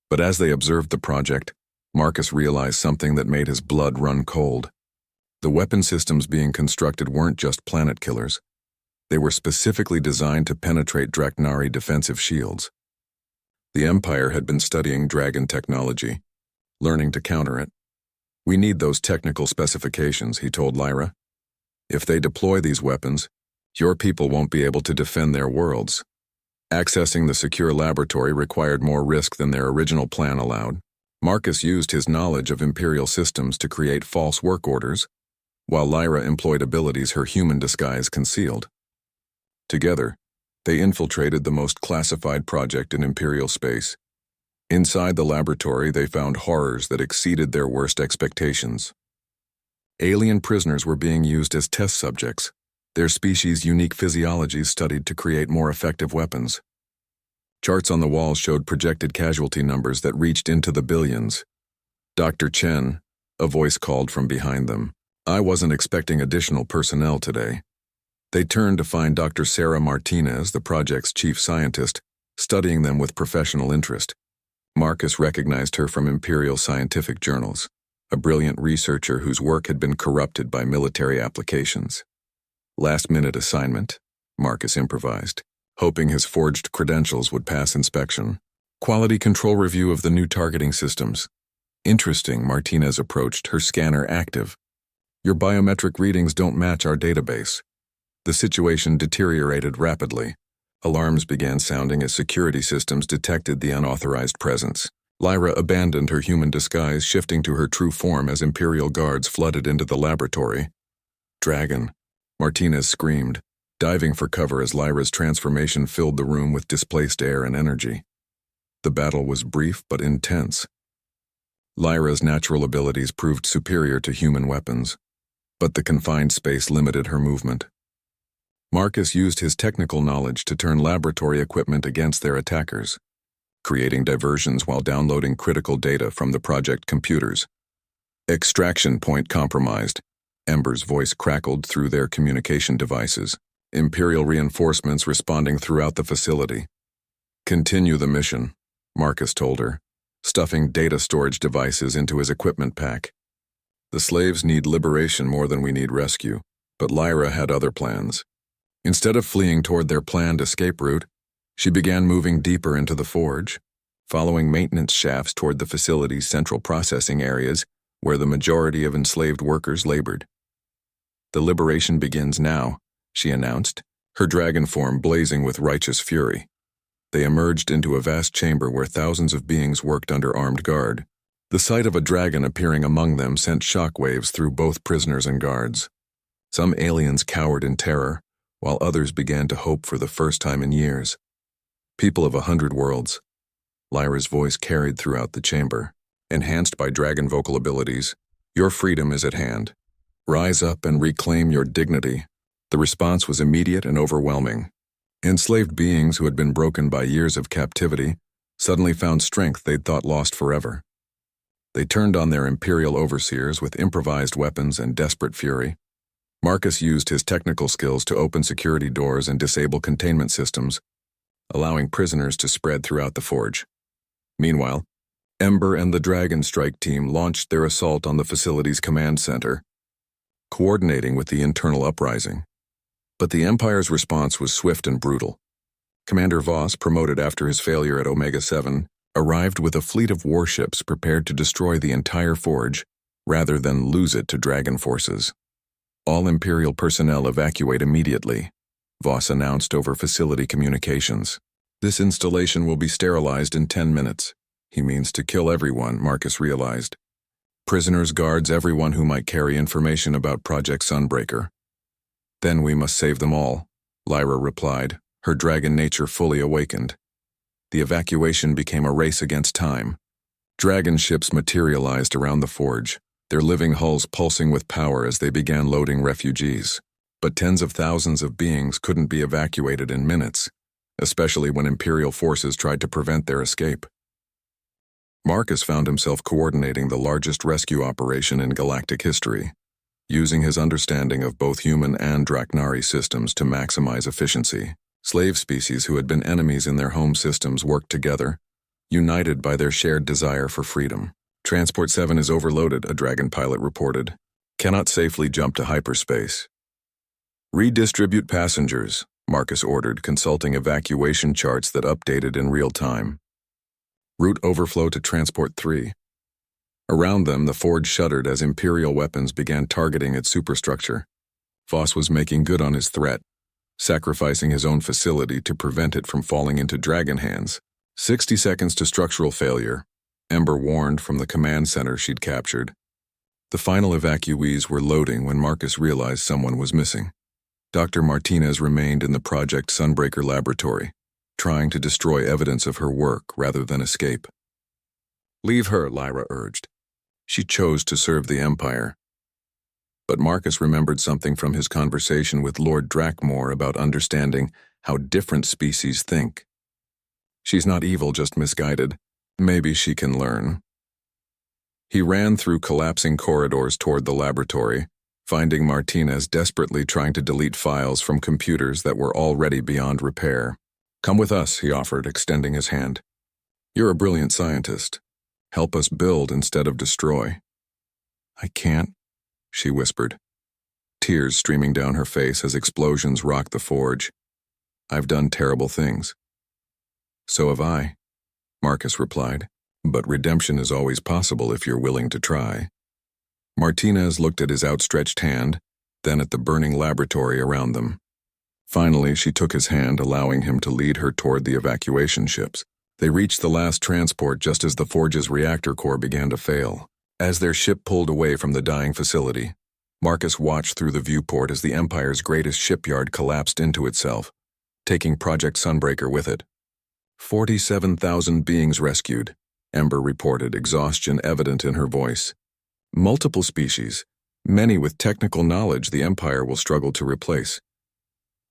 But as they observed the project, Marcus realized something that made his blood run cold. The weapon systems being constructed weren't just planet killers. They were specifically designed to penetrate Draknari defensive shields. The Empire had been studying dragon technology, learning to counter it. We need those technical specifications, he told Lyra. If they deploy these weapons, your people won't be able to defend their worlds. Accessing the secure laboratory required more risk than their original plan allowed. Marcus used his knowledge of Imperial systems to create false work orders, while Lyra employed abilities her human disguise concealed. Together, they infiltrated the most classified project in Imperial space. Inside the laboratory, they found horrors that exceeded their worst expectations. Alien prisoners were being used as test subjects, their species' unique physiologies studied to create more effective weapons. Charts on the walls showed projected casualty numbers that reached into the billions. Dr. Chen, a voice called from behind them. I wasn't expecting additional personnel today. They turned to find Dr. Sarah Martinez, the project's chief scientist, studying them with professional interest. Marcus recognized her from Imperial scientific journals, a brilliant researcher whose work had been corrupted by military applications. Last-minute assignment, Marcus improvised, hoping his forged credentials would pass inspection. Quality control review of the new targeting systems. Interesting, Martinez approached, her scanner active. Your biometric readings don't match our database. The situation deteriorated rapidly. Alarms began sounding as security systems detected the unauthorized presence. Lyra abandoned her human disguise, shifting to her true form as Imperial guards flooded into the laboratory. Dragon, Martinez screamed, diving for cover as Lyra's transformation filled the room with displaced air and energy. The battle was brief but intense. Lyra's natural abilities proved superior to human weapons, but the confined space limited her movement. Marcus used his technical knowledge to turn laboratory equipment against their attackers, creating diversions while downloading critical data from the project computers. Extraction point compromised. Ember's voice crackled through their communication devices. Imperial reinforcements responding throughout the facility. Continue the mission, Marcus told her, stuffing data storage devices into his equipment pack. The slaves need liberation more than we need rescue, but Lyra had other plans. Instead of fleeing toward their planned escape route, she began moving deeper into the forge, following maintenance shafts toward the facility's central processing areas where the majority of enslaved workers labored. The liberation begins now, she announced, her dragon form blazing with righteous fury. They emerged into a vast chamber where thousands of beings worked under armed guard. The sight of a dragon appearing among them sent shockwaves through both prisoners and guards. Some aliens cowered in terror, while others began to hope for the first time in years. People of 100 worlds. Lyra's voice carried throughout the chamber, enhanced by dragon vocal abilities. Your freedom is at hand. Rise up and reclaim your dignity. The response was immediate and overwhelming. Enslaved beings who had been broken by years of captivity suddenly found strength they'd thought lost forever. They turned on their Imperial overseers with improvised weapons and desperate fury. Marcus used his technical skills to open security doors and disable containment systems, allowing prisoners to spread throughout the forge. Meanwhile, Ember and the Dragon Strike team launched their assault on the facility's command center, coordinating with the internal uprising. But the Empire's response was swift and brutal. Commander Voss, promoted after his failure at Omega-7, arrived with a fleet of warships prepared to destroy the entire forge rather than lose it to Dragon forces. All Imperial personnel evacuate immediately, Voss announced over facility communications. This installation will be sterilized in 10 minutes. He means to kill everyone, Marcus realized. Prisoners, guards, everyone who might carry information about Project Sunbreaker. Then we must save them all, Lyra replied, her dragon nature fully awakened. The evacuation became a race against time. Dragon ships materialized around the forge, their living hulls pulsing with power as they began loading refugees. But tens of thousands of beings couldn't be evacuated in minutes, especially when Imperial forces tried to prevent their escape. Marcus found himself coordinating the largest rescue operation in galactic history, using his understanding of both human and Draknari systems to maximize efficiency. Slave species who had been enemies in their home systems worked together, united by their shared desire for freedom. Transport 7 is overloaded, a dragon pilot reported. Cannot safely jump to hyperspace. Redistribute passengers, Marcus ordered, consulting evacuation charts that updated in real time. Route overflow to Transport 3. Around them, the forge shuddered as Imperial weapons began targeting its superstructure. Voss was making good on his threat, sacrificing his own facility to prevent it from falling into dragon hands. 60 seconds to structural failure, Ember warned from the command center she'd captured. The final evacuees were loading when Marcus realized someone was missing. Dr. Martinez remained in the Project Sunbreaker laboratory, trying to destroy evidence of her work rather than escape. Leave her, Lyra urged. She chose to serve the Empire. But Marcus remembered something from his conversation with Lord Drakmore about understanding how different species think. She's not evil, just misguided. Maybe she can learn. He ran through collapsing corridors toward the laboratory, finding Martinez desperately trying to delete files from computers that were already beyond repair. Come with us, he offered, extending his hand. You're a brilliant scientist. Help us build instead of destroy. I can't, she whispered, tears streaming down her face as explosions rocked the forge. I've done terrible things. So have I, Marcus replied, but redemption is always possible if you're willing to try. Martinez looked at his outstretched hand, then at the burning laboratory around them. Finally, she took his hand, allowing him to lead her toward the evacuation ships. They reached the last transport just as the forge's reactor core began to fail. As their ship pulled away from the dying facility, Marcus watched through the viewport as the Empire's greatest shipyard collapsed into itself, taking Project Sunbreaker with it. 47,000 beings rescued, Ember reported, exhaustion evident in her voice. Multiple species, many with technical knowledge the Empire will struggle to replace.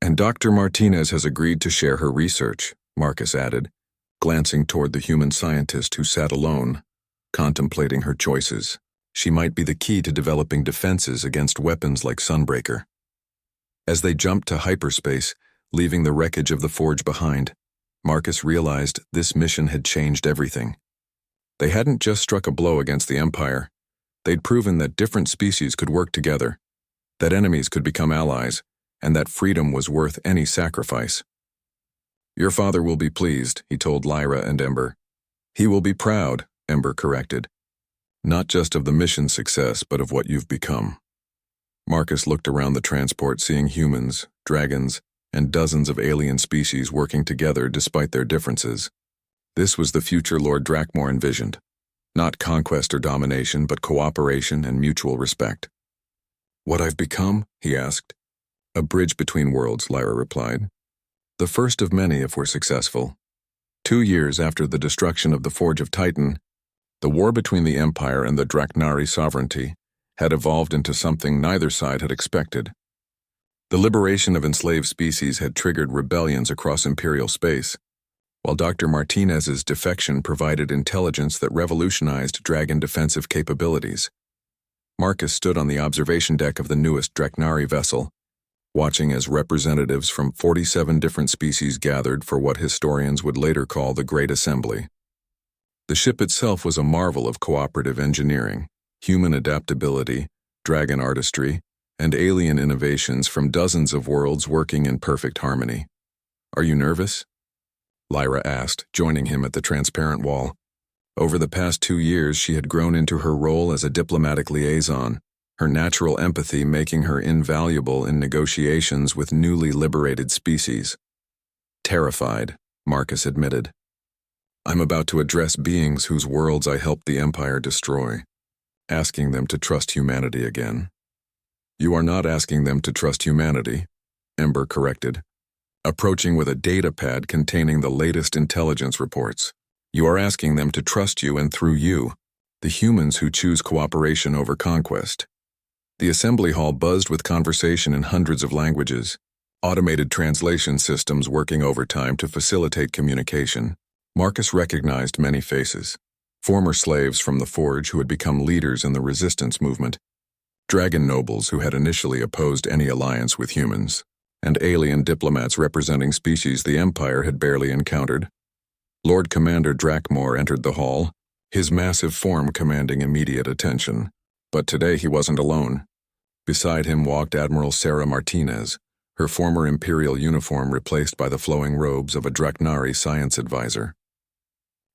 And Dr. Martinez has agreed to share her research, Marcus added, glancing toward the human scientist who sat alone, contemplating her choices. She might be the key to developing defenses against weapons like Sunbreaker. As they jumped to hyperspace, leaving the wreckage of the forge behind, Marcus realized this mission had changed everything. They hadn't just struck a blow against the Empire. They'd proven that different species could work together, that enemies could become allies, and that freedom was worth any sacrifice. Your father will be pleased, he told Lyra and Ember. He will be proud, Ember corrected. Not just of the mission's success, but of what you've become. Marcus looked around the transport, seeing humans, dragons, and dozens of alien species working together despite their differences. This was the future Lord Drakmore envisioned. Not conquest or domination, but cooperation and mutual respect. What I've become? He asked. A bridge between worlds, Lyra replied. The first of many if we're successful. 2 years after the destruction of the Forge of Titan, the war between the Empire and the Draknari sovereignty had evolved into something neither side had expected. The liberation of enslaved species had triggered rebellions across Imperial space, while Dr. Martinez's defection provided intelligence that revolutionized dragon defensive capabilities. Marcus stood on the observation deck of the newest Draknari vessel, watching as representatives from 47 different species gathered for what historians would later call the Great Assembly. The ship itself was a marvel of cooperative engineering, human adaptability, dragon artistry, and alien innovations from dozens of worlds working in perfect harmony. Are you nervous? Lyra asked, joining him at the transparent wall. Over the past 2 years, she had grown into her role as a diplomatic liaison, her natural empathy making her invaluable in negotiations with newly liberated species. Terrified, Marcus admitted. I'm about to address beings whose worlds I helped the Empire destroy, asking them to trust humanity again. You are not asking them to trust humanity, Ember corrected. approaching with a data pad containing the latest intelligence reports. You are asking them to trust you and through you, the humans who choose cooperation over conquest. The assembly hall buzzed with conversation in hundreds of languages, automated translation systems working overtime to facilitate communication. Marcus recognized many faces. Former slaves from the Forge who had become leaders in the resistance movement, dragon nobles who had initially opposed any alliance with humans, and alien diplomats representing species the Empire had barely encountered. Lord Commander Drakmor entered the hall, his massive form commanding immediate attention. But today he wasn't alone. Beside him walked Admiral Sarah Martinez, her former Imperial uniform replaced by the flowing robes of a Draknari science advisor.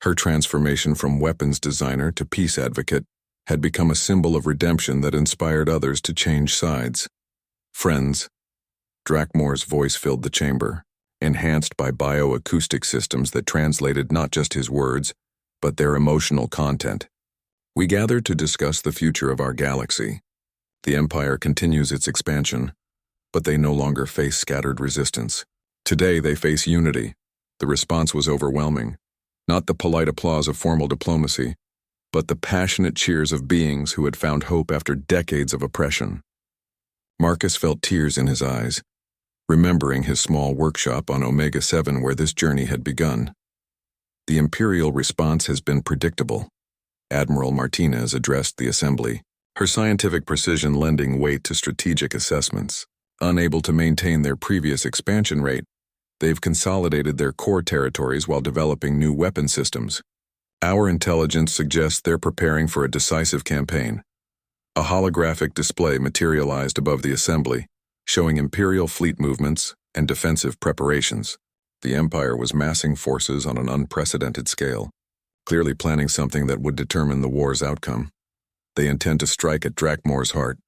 Her transformation from weapons designer to peace advocate had become a symbol of redemption that inspired others to change sides. Friends. Drakmor's voice filled the chamber, enhanced by bioacoustic systems that translated not just his words, but their emotional content. We gathered to discuss the future of our galaxy. The Empire continues its expansion, but they no longer face scattered resistance. Today they face unity. The response was overwhelming. Not the polite applause of formal diplomacy, but the passionate cheers of beings who had found hope after decades of oppression. Marcus felt tears in his eyes, remembering his small workshop on Omega 7 where this journey had begun. The Imperial response has been predictable. Admiral Martinez addressed the assembly, her scientific precision lending weight to strategic assessments. Unable to maintain their previous expansion rate, they've consolidated their core territories while developing new weapon systems. Our intelligence suggests they're preparing for a decisive campaign. A holographic display materialized above the assembly, showing Imperial fleet movements and defensive preparations. The Empire was massing forces on an unprecedented scale, clearly planning something that would determine the war's outcome. They intend to strike at Drakmor's heart,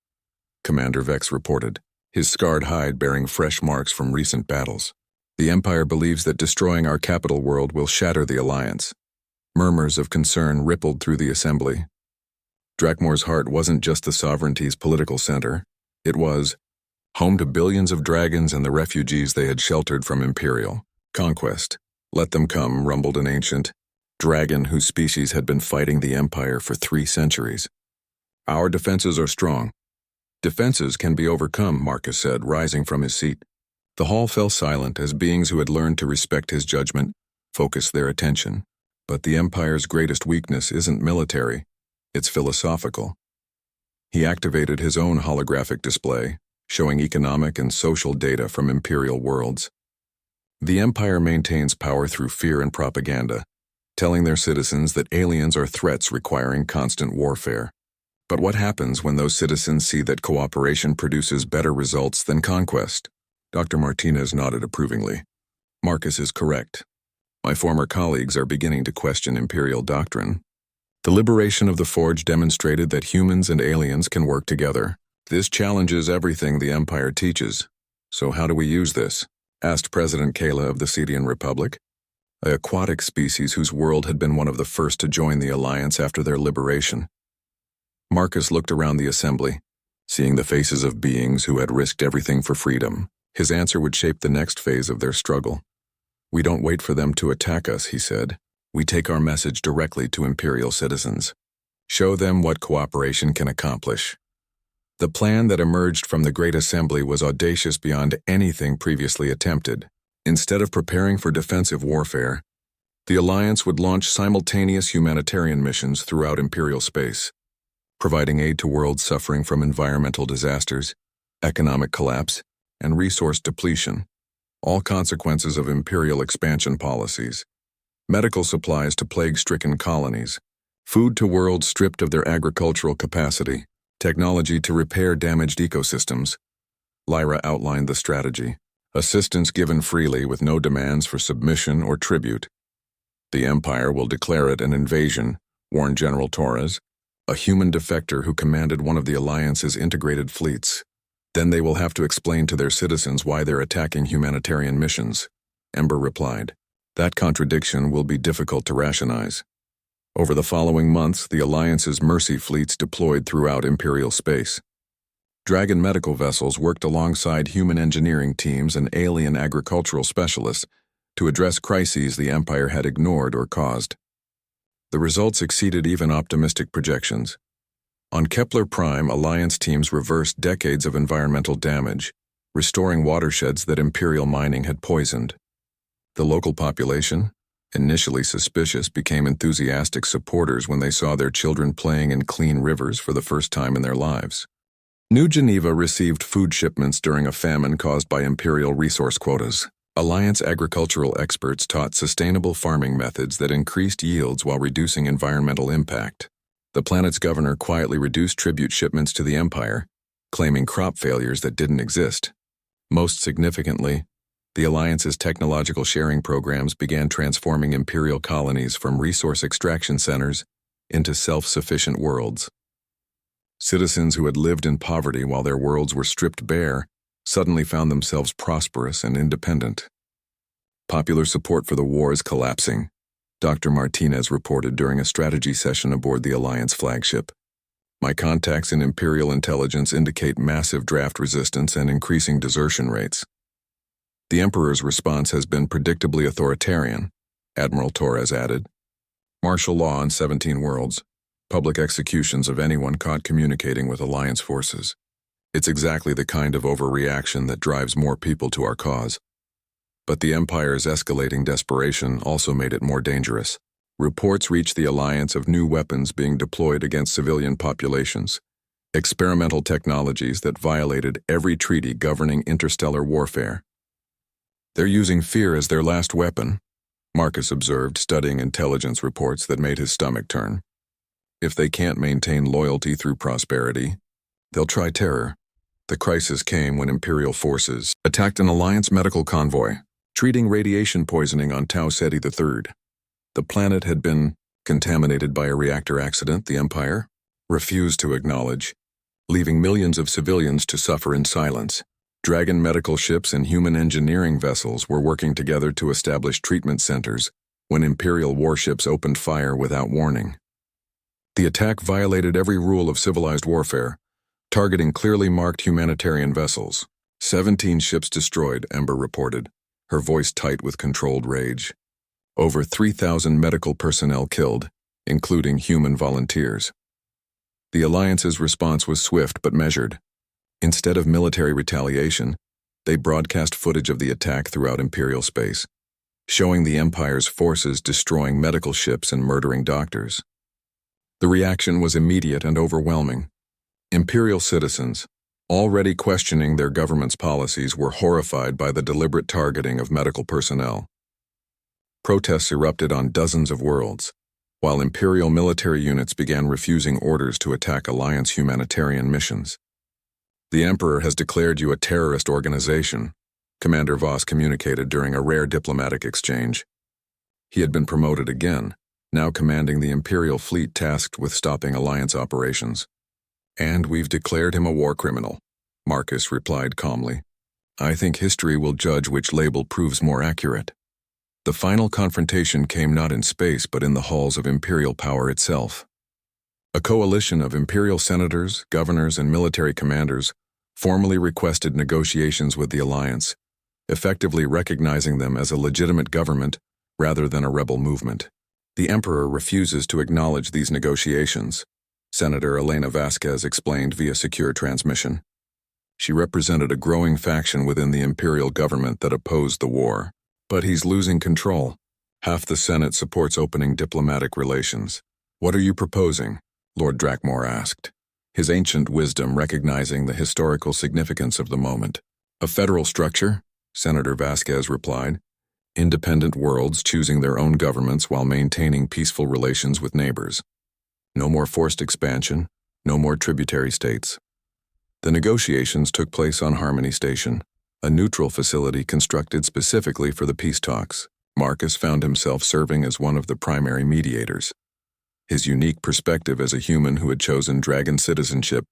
Commander Vex reported, his scarred hide bearing fresh marks from recent battles. The Empire believes that destroying our capital world will shatter the alliance. Murmurs of concern rippled through the assembly. Drakmor's heart wasn't just the sovereignty's political center. It was home to billions of dragons and the refugees they had sheltered from Imperial conquest. Let them come, rumbled an ancient dragon whose species had been fighting the Empire for 3 centuries. Our defenses are strong. Defenses can be overcome, Marcus said, rising from his seat. The hall fell silent as beings who had learned to respect his judgment focused their attention. But the Empire's greatest weakness isn't military, it's philosophical. He activated his own holographic display, showing economic and social data from Imperial worlds. The Empire maintains power through fear and propaganda, telling their citizens that aliens are threats requiring constant warfare. But what happens when those citizens see that cooperation produces better results than conquest? Dr. Martinez nodded approvingly. Marcus is correct. My former colleagues are beginning to question Imperial doctrine. The liberation of the Forge demonstrated that humans and aliens can work together. This challenges everything the Empire teaches. So how do we use this? Asked President Kayla of the Cedian Republic, an aquatic species whose world had been one of the first to join the Alliance after their liberation. Marcus looked around the assembly, seeing the faces of beings who had risked everything for freedom. His answer would shape the next phase of their struggle. We don't wait for them to attack us, he said. We take our message directly to Imperial citizens. Show them what cooperation can accomplish. The plan that emerged from the Great Assembly was audacious beyond anything previously attempted. Instead of preparing for defensive warfare, the Alliance would launch simultaneous humanitarian missions throughout Imperial space, providing aid to worlds suffering from environmental disasters, economic collapse, and resource depletion, all consequences of Imperial expansion policies. Medical supplies to plague-stricken colonies, food to worlds stripped of their agricultural capacity, technology to repair damaged ecosystems. Lyra outlined the strategy. Assistance given freely with no demands for submission or tribute. The Empire will declare it an invasion, warned General Torres, a human defector who commanded one of the Alliance's integrated fleets. Then they will have to explain to their citizens why they're attacking humanitarian missions. Ember replied. That contradiction will be difficult to rationalize. Over the following months, the Alliance's mercy fleets deployed throughout Imperial space. Dragon medical vessels worked alongside human engineering teams and alien agricultural specialists to address crises the Empire had ignored or caused. The results exceeded even optimistic projections. On Kepler Prime, Alliance teams reversed decades of environmental damage, restoring watersheds that Imperial mining had poisoned. The local population, initially suspicious, became enthusiastic supporters when they saw their children playing in clean rivers for the first time in their lives. New Geneva received food shipments during a famine caused by Imperial resource quotas. Alliance agricultural experts taught sustainable farming methods that increased yields while reducing environmental impact. The planet's governor quietly reduced tribute shipments to the Empire, claiming crop failures that didn't exist. Most significantly, the Alliance's technological sharing programs began transforming Imperial colonies from resource extraction centers into self-sufficient worlds. Citizens who had lived in poverty while their worlds were stripped bare suddenly found themselves prosperous and independent. Popular support for the war is collapsing, Dr. Martinez reported during a strategy session aboard the Alliance flagship. My contacts in Imperial intelligence indicate massive draft resistance and increasing desertion rates. The Emperor's response has been predictably authoritarian, Admiral Torres added. Martial law on 17 worlds, public executions of anyone caught communicating with Alliance forces. It's exactly the kind of overreaction that drives more people to our cause. But the Empire's escalating desperation also made it more dangerous. Reports reached the Alliance of new weapons being deployed against civilian populations, experimental technologies that violated every treaty governing interstellar warfare. They're using fear as their last weapon, Marcus observed, studying intelligence reports that made his stomach turn. If they can't maintain loyalty through prosperity, they'll try terror. The crisis came when Imperial forces attacked an Alliance medical convoy, treating radiation poisoning on Tau Ceti III. The planet had been contaminated by a reactor accident the Empire refused to acknowledge, leaving millions of civilians to suffer in silence. Dragon medical ships and human engineering vessels were working together to establish treatment centers when Imperial warships opened fire without warning. The attack violated every rule of civilized warfare, targeting clearly marked humanitarian vessels. 17 ships destroyed, Ember reported, her voice tight with controlled rage. Over 3,000 medical personnel killed, including human volunteers. The Alliance's response was swift but measured. Instead of military retaliation, they broadcast footage of the attack throughout Imperial space, showing the Empire's forces destroying medical ships and murdering doctors. The reaction was immediate and overwhelming. Imperial citizens, already questioning their government's policies, were horrified by the deliberate targeting of medical personnel. Protests erupted on dozens of worlds, while Imperial military units began refusing orders to attack Alliance humanitarian missions. The Emperor has declared you a terrorist organization, Commander Voss communicated during a rare diplomatic exchange. He had been promoted again, now commanding the Imperial fleet tasked with stopping Alliance operations. And we've declared him a war criminal, Marcus replied calmly. I think history will judge which label proves more accurate. The final confrontation came not in space but in the halls of Imperial power itself. A coalition of Imperial senators, governors, and military commanders formally requested negotiations with the Alliance, effectively recognizing them as a legitimate government rather than a rebel movement. The Emperor refuses to acknowledge these negotiations, Senator Elena Vasquez explained via secure transmission. She represented a growing faction within the Imperial government that opposed the war. But he's losing control. Half the Senate supports opening diplomatic relations. What are you proposing? Lord Drakmore asked, his ancient wisdom recognizing the historical significance of the moment. A federal structure, Senator Vasquez replied. Independent worlds choosing their own governments while maintaining peaceful relations with neighbors. No more forced expansion, no more tributary states. The negotiations took place on Harmony Station, a neutral facility constructed specifically for the peace talks. Marcus found himself serving as one of the primary mediators. His unique perspective as a human who had chosen dragon citizenship,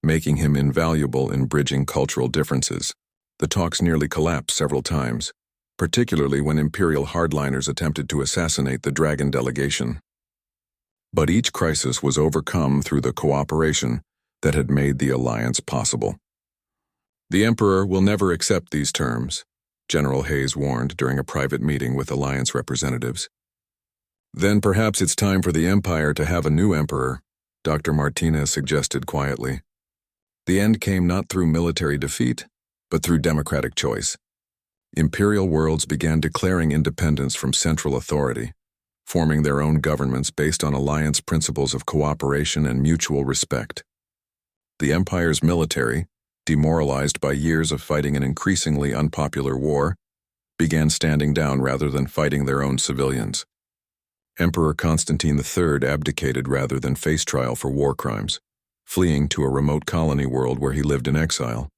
making him invaluable in bridging cultural differences. The talks nearly collapsed several times, particularly when Imperial hardliners attempted to assassinate the dragon delegation. But each crisis was overcome through the cooperation, that had made the alliance possible. The Emperor will never accept these terms, General Hayes warned during a private meeting with alliance representatives. Then perhaps it's time for the Empire to have a new emperor, Dr. Martinez suggested quietly. The end came not through military defeat, but through democratic choice. Imperial worlds began declaring independence from central authority, forming their own governments based on alliance principles of cooperation and mutual respect. The Empire's military, demoralized by years of fighting an increasingly unpopular war, began standing down rather than fighting their own civilians. Emperor Constantine III abdicated rather than face trial for war crimes, fleeing to a remote colony world where he lived in exile.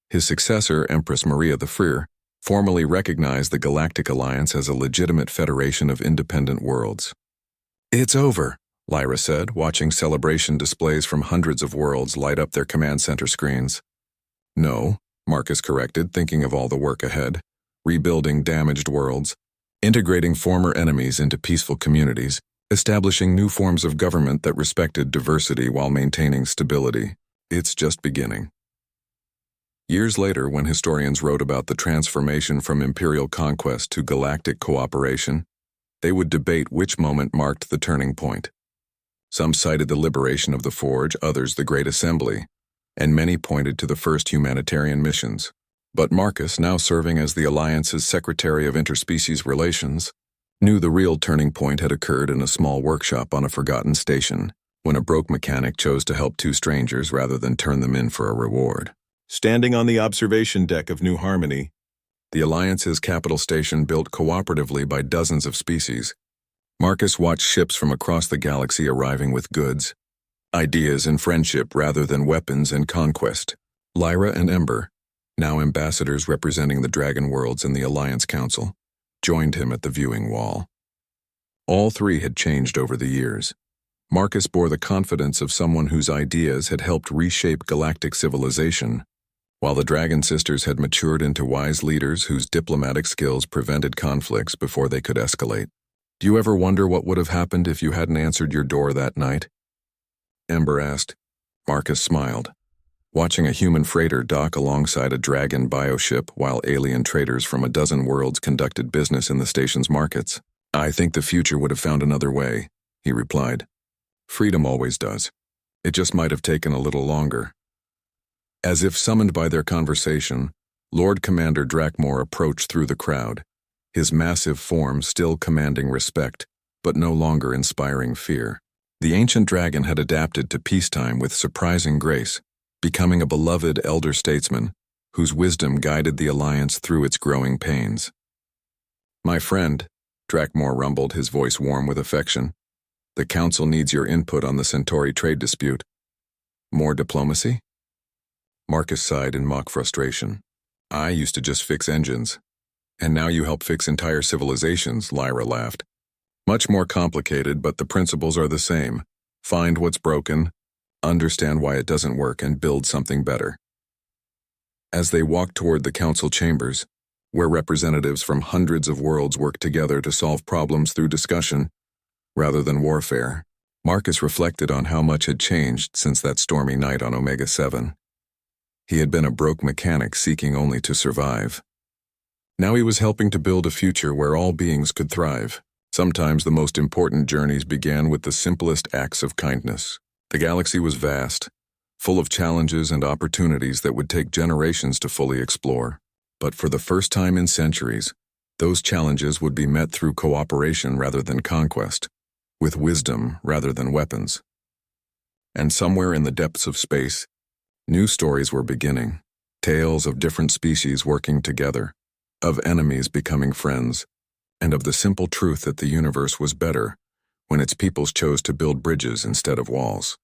His successor, Empress Maria the Freer, formally recognized the Galactic Alliance as a legitimate federation of independent worlds. "It's over," Lyra said, watching celebration displays from hundreds of worlds light up their command center screens. "No," Marcus corrected, thinking of all the work ahead, rebuilding damaged worlds, integrating former enemies into peaceful communities, establishing new forms of government that respected diversity while maintaining stability. It's just beginning. Years later, when historians wrote about the transformation from imperial conquest to galactic cooperation, they would debate which moment marked the turning point. Some cited the liberation of the Forge, others the Great Assembly, and many pointed to the first humanitarian missions. But Marcus, now serving as the Alliance's Secretary of Interspecies Relations, knew the real turning point had occurred in a small workshop on a forgotten station, when a broke mechanic chose to help two strangers rather than turn them in for a reward. Standing on the observation deck of New Harmony, the Alliance's capital station built cooperatively by dozens of species, Marcus watched ships from across the galaxy arriving with goods, ideas and friendship rather than weapons and conquest. Lyra and Ember, now ambassadors representing the Dragon Worlds in the Alliance Council, joined him at the viewing wall. All three had changed over the years. Marcus bore the confidence of someone whose ideas had helped reshape galactic civilization, while the Dragon Sisters had matured into wise leaders whose diplomatic skills prevented conflicts before they could escalate. "Do you ever wonder what would have happened if you hadn't answered your door that night?" Ember asked. Marcus smiled, watching a human freighter dock alongside a Dragon bioship while alien traders from a dozen worlds conducted business in the station's markets. "I think the future would have found another way," he replied. "Freedom always does. It just might have taken a little longer." As if summoned by their conversation, Lord Commander Drakmor approached through the crowd, his massive form still commanding respect, but no longer inspiring fear. The ancient dragon had adapted to peacetime with surprising grace, becoming a beloved elder statesman whose wisdom guided the Alliance through its growing pains. "My friend," Drakmor rumbled, his voice warm with affection, "the Council needs your input on the Centauri trade dispute." "More diplomacy?" Marcus sighed in mock frustration. "I used to just fix engines. And now you help fix entire civilizations," Lyra laughed. "Much more complicated, but the principles are the same. Find what's broken, understand why it doesn't work, and build something better." As they walked toward the council chambers, where representatives from hundreds of worlds worked together to solve problems through discussion, rather than warfare, Marcus reflected on how much had changed since that stormy night on Omega 7. He had been a broke mechanic seeking only to survive. Now he was helping to build a future where all beings could thrive. Sometimes the most important journeys began with the simplest acts of kindness. The galaxy was vast, full of challenges and opportunities that would take generations to fully explore. But for the first time in centuries, those challenges would be met through cooperation rather than conquest, with wisdom rather than weapons. And somewhere in the depths of space, new stories were beginning, tales of different species working together, of enemies becoming friends, and of the simple truth that the universe was better when its peoples chose to build bridges instead of walls.